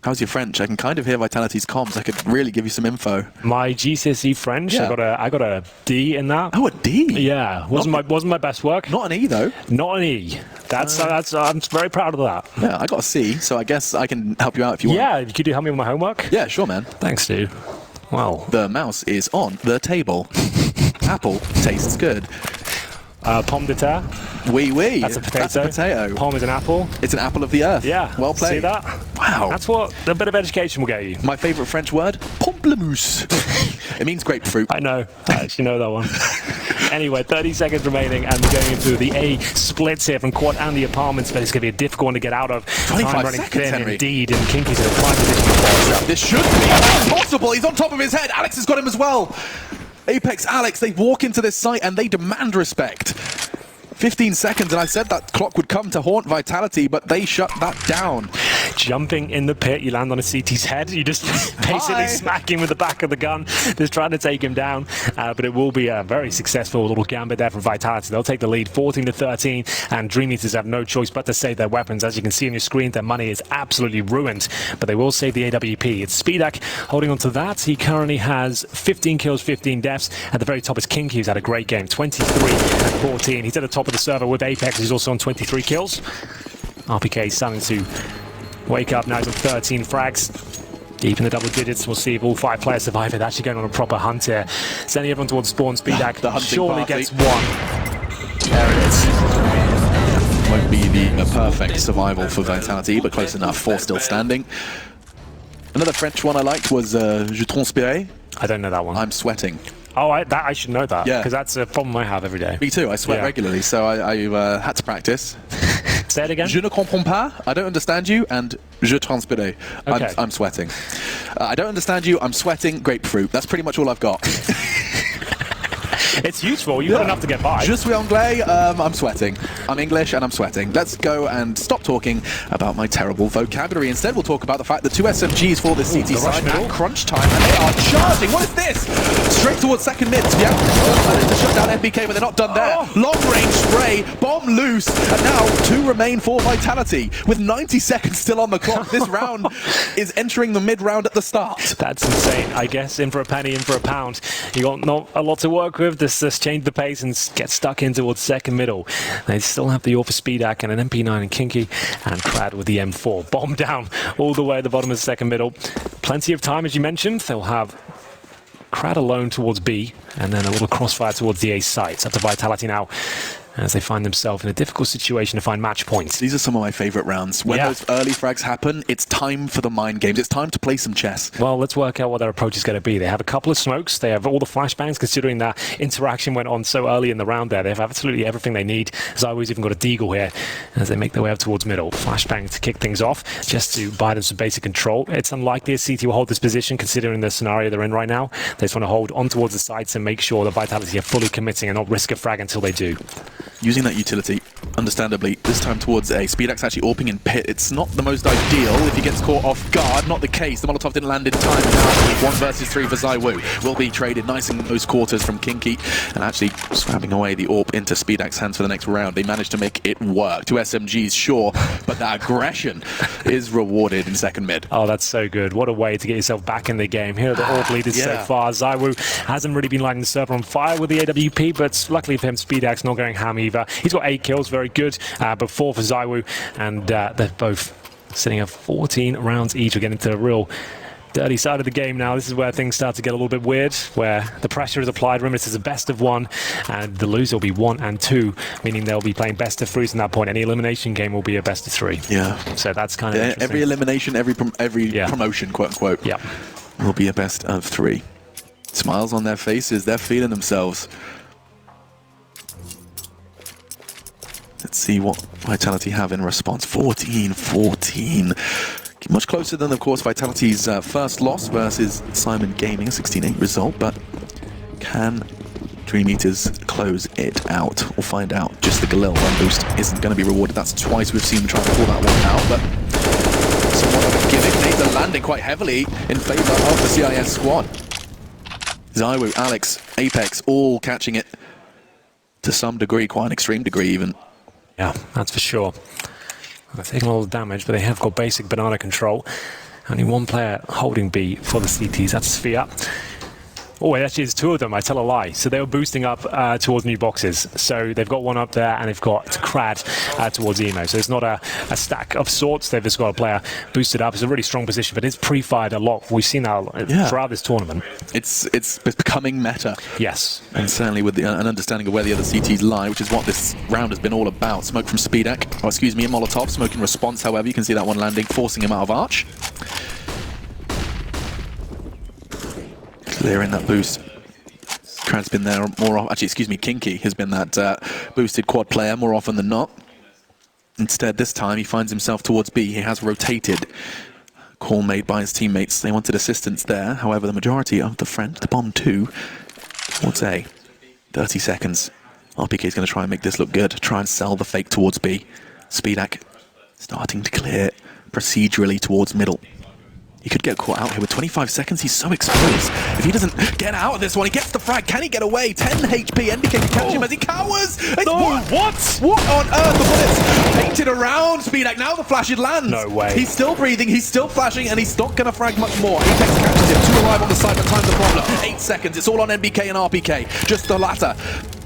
How's your French? I can kind of hear Vitality's comms. I could really give you some info. My GCSE French, Yeah. I got a D in that. Oh, a D? Yeah, wasn't my best work. Not an E, though. Not an E. That's I'm very proud of that. Yeah, I got a C, so I guess I can help you out if you want. Yeah, could you help me with my homework? Yeah, sure, man. Thanks, dude. Well, The mouse is on the table. Apple tastes good. pomme de terre. Oui, oui. That's a potato. That's a potato. Pomme is an apple. It's an apple of the earth. Yeah. Well played. See that? Wow. That's what a bit of education will get you. My favourite French word, pamplemousse. It means grapefruit. I know. I actually know that one. Anyway, 30 seconds remaining, and we're going into the A splits here from Quad and the apartments, but it's going to be a difficult one to get out of. 25 Time running seconds, thin, Henry. indeed, and Kinky's in a prime position. This should be impossible. He's on top of his head. Alex has got him as well. Apex Alex, they walk into this site and they demand respect. 15 seconds, and I said that clock would come to haunt Vitality, but they shut that down. Jumping in the pit, you land on a CT's head. You just basically smack him with the back of the gun, just trying to take him down. But it will be a very successful little gambit there from Vitality. They'll take the lead 14-13, and DreamEaters have no choice but to save their weapons. As you can see on your screen, their money is absolutely ruined, but they will save the AWP. It's Speedak holding on to that. He currently has 15 kills, 15 deaths. At the very top is Kinky, who's had a great game, 23-14. He's at the top of the server with Apex. He's also on 23 kills. RPK is starting to wake up now. He's on 13 frags. Deep in the double digits. We'll see if all 5 players survive it. Actually going on a proper hunt here. Sending everyone towards spawn. Speedak surely gets one. There it is. Won't be the perfect survival for Vitality, but close enough. 4 still standing. Another French one I liked was Je transpire. I don't know that one. I'm sweating. Oh, I should know that. Yeah. Because that's a problem I have every day. Me too. I sweat Yeah. regularly, so I had to practice. Say it again. Je ne comprends pas. I don't understand you, and je transpire. Okay. I'm sweating. I don't understand you. I'm sweating. Grapefruit. That's pretty much all I've got. It's useful. You've got enough to get by. Je suis anglais. I'm sweating. I'm English and I'm sweating. Let's go and stop talking about my terrible vocabulary. Instead, we'll talk about the fact that 2 SMGs for this CT side at crunch time, and they are charging. What is this? Straight towards second mid. Yeah, managed to shut down FBK, but they're not done there. Long range spray, bomb loose, and now 2 remain for Vitality with 90 seconds still on the clock. This round is entering the mid round at the start. That's insane. I guess in for a penny, in for a pound. You got not a lot to work with. Just change the pace and get stuck in towards second middle. They still have the AWP for Speedak and an MP9 and Kinky, and Crad with the M4. Bomb down all the way at the bottom of the second middle. Plenty of time, as you mentioned. They'll have Crad alone towards B, and then a little crossfire towards the A site. It's up to Vitality now, as they find themselves in a difficult situation to find match points. These are some of my favourite rounds. When those early frags happen, it's time for the mind games. It's time to play some chess. Well, let's work out what their approach is going to be. They have a couple of smokes. They have all the flashbangs, considering that interaction went on so early in the round there. They have absolutely everything they need. Zywo's even got a deagle here as they make their way up towards middle. Flashbang to kick things off, just to buy them some basic control. It's unlikely a CT will hold this position, considering the scenario they're in right now. They just want to hold on towards the sides and make sure that Vitality are fully committing and not risk a frag until they do. Using that utility, understandably, this time towards A. Speedak's actually AWPing in pit. It's not the most ideal if he gets caught off guard. Not the case. The Molotov didn't land in time. Now 1 versus 3 for Zywo. Will be traded nice in those quarters from Kinky, and actually swabbing away the AWP into Speedak's hands for the next round. They managed to make it work. 2 SMGs, sure, but that aggression is rewarded in second mid. Oh, that's so good. What a way to get yourself back in the game. Here are the AWP leaders so far. Zywo hasn't really been lighting the server on fire with the AWP, but luckily for him, Speedak's not going ham either. He's got 8 kills, very good, but 4 for Zywo, and they're both sitting at 14 rounds each. We're getting to a real dirty side of the game now. This is where things start to get a little bit weird, where the pressure is applied. Remember, this is a best of 1, and the loser will be 1 and 2, meaning they'll be playing best of 3s from that point. Any elimination game will be a best of 3. Yeah. So that's kind of interesting. Every elimination, every promotion, quote unquote, will be a best of 3. Smiles on their faces. They're feeling themselves. Let's see what Vitality have in response. 14-14. Much closer than, of course, Vitality's first loss versus Simon Gaming, a 16-8 result, but can DreamEaters close it out? We'll find out. Just the Galil run boost isn't going to be rewarded. That's twice we've seen them try to pull that one out, but somewhat of a gimmick. They're landing quite heavily in favour of the CIS squad. Zywoo, Alex, Apex, all catching it to some degree, quite an extreme degree even. Yeah, that's for sure. They're taking a lot of damage, but they have got basic banana control. Only one player holding B for the CTs, that's Sphere. Oh, actually, it's two of them, I tell a lie. So they were boosting up towards new boxes. So they've got one up there, and they've got Crad towards Emo. So it's not a stack of sorts. They've just got a player boosted up. It's a really strong position, but it's pre-fired a lot. We've seen that throughout this tournament. It's becoming meta. Yes. And certainly with an understanding of where the other CTs lie, which is what this round has been all about. Smoke from Speedak, or excuse me, Molotov. Smoke in response, however. You can see that one landing, forcing him out of Arch. Clearing that boost. Crad's been there more often. Actually, excuse me, Kinky has been that boosted quad player more often than not. Instead, this time he finds himself towards B. He has rotated. Call made by his teammates. They wanted assistance there. However, the majority of the bomb 2 towards A. 30 seconds. RPK is going to try and make this look good. Try and sell the fake towards B. Speedak starting to clear procedurally towards middle. He could get caught out here with 25 seconds. He's so exposed. If he doesn't get out of this one, he gets the frag. Can he get away? 10 HP. NBK can catch him as he cowers. No, what? What on earth? The bullets painted around Speedak. Now the flash, it lands. No way. He's still breathing. He's still flashing, and he's not going to frag much more. Apex catches him. 2 alive on the side, but time's the problem. 8 seconds. It's all on NBK and RPK. Just the latter.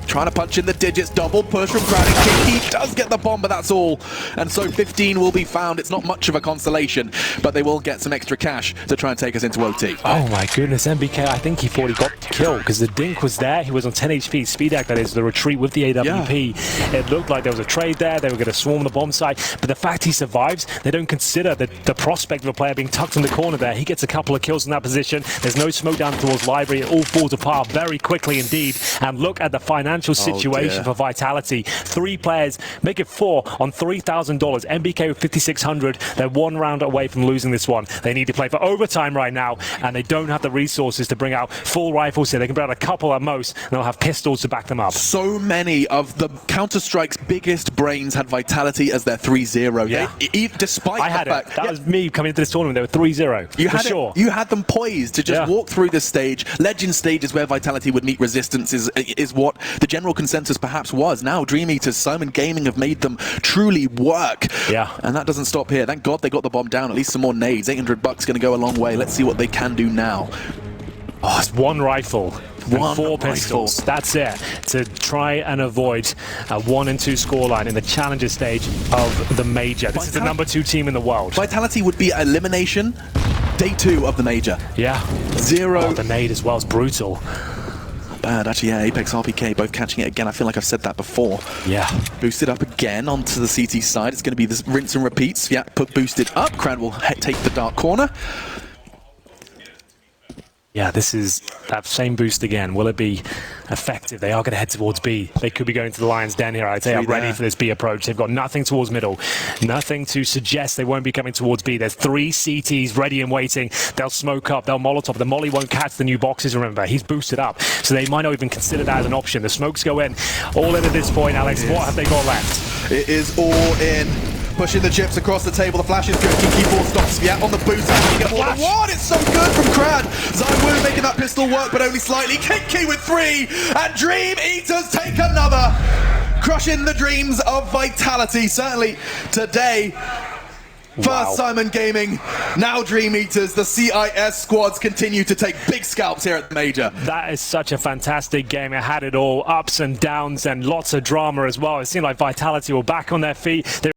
Trying to punch in the digits, double push from Crad. He does get the bomb, but that's all. And so 15 will be found. It's not much of a consolation, but they will get some extra cash to try and take us into OT. Oh my goodness, NBK, I think he thought he got the kill because the dink was there. He was on 10 HP. Speedak, that is, the retreat with the AWP. Yeah. It looked like there was a trade there. They were going to swarm the bomb site. But the fact he survives, they don't consider the prospect of a player being tucked in the corner there. He gets a couple of kills in that position. There's no smoke down towards Library. It all falls apart very quickly indeed. And look at the financial situation for Vitality. 3 players, make it 4 on $3,000. NBK with 5,600. They're 1 round away from losing this one. They need to play for overtime right now, and they don't have the resources to bring out full rifles here. They can bring out a couple at most, and they'll have pistols to back them up. So many of the Counter-Strike's biggest brains had Vitality as their 3-0. Yeah. Despite I had it. That was me coming into this tournament. They were 3-0. For sure. You had them poised to just walk through this stage. Legend stage is where Vitality would meet resistance, is what the general consensus perhaps was. Now DreamEaters, Simon Gaming have made them truly work. Yeah. And that doesn't stop here. Thank God they got the bomb down. At least some more nades. $800 going to go a long way. Let's see what they can do now. Oh, it's 1 rifle. And 4 pistols. That's it. To try and avoid a 1 and 2 scoreline in the challenger stage of the major. This is the number 2 team in the world. Vitality would be elimination day 2 of the major. Yeah. 0. Oh, the nade as well is brutal. Bad, actually, yeah. Apex, RPK, both catching it again. I feel like I've said that before. Yeah. Boosted up again onto the CT side. It's going to be this rinse and repeats. Yeah, put boosted up. Crad will take the dark corner. Yeah, this is that same boost again. Will it be effective? They are going to head towards B. They could be going to the Lion's Den here. I'd say I'm ready for this B approach. They've got nothing towards middle. Nothing to suggest they won't be coming towards B. There's 3 CTs ready and waiting. They'll smoke up. They'll Molotov. The Molly won't catch the new boxes, remember. He's boosted up. So they might not even consider that as an option. The smokes go in. All in at this point, Alex. What have they got left? It is all in. Pushing the chips across the table. The flash is good. Kinky 4 stops. Yeah, on the boost. You get more than 1. It's so good from Crad. Zywoo making that pistol work, but only slightly. Kinky with 3. And DreamEaters take another. Crushing the dreams of Vitality. Certainly today. First Simon Gaming, now DreamEaters. The CIS squads continue to take big scalps here at the major. That is such a fantastic game. It had it all, ups and downs and lots of drama as well. It seemed like Vitality were back on their feet.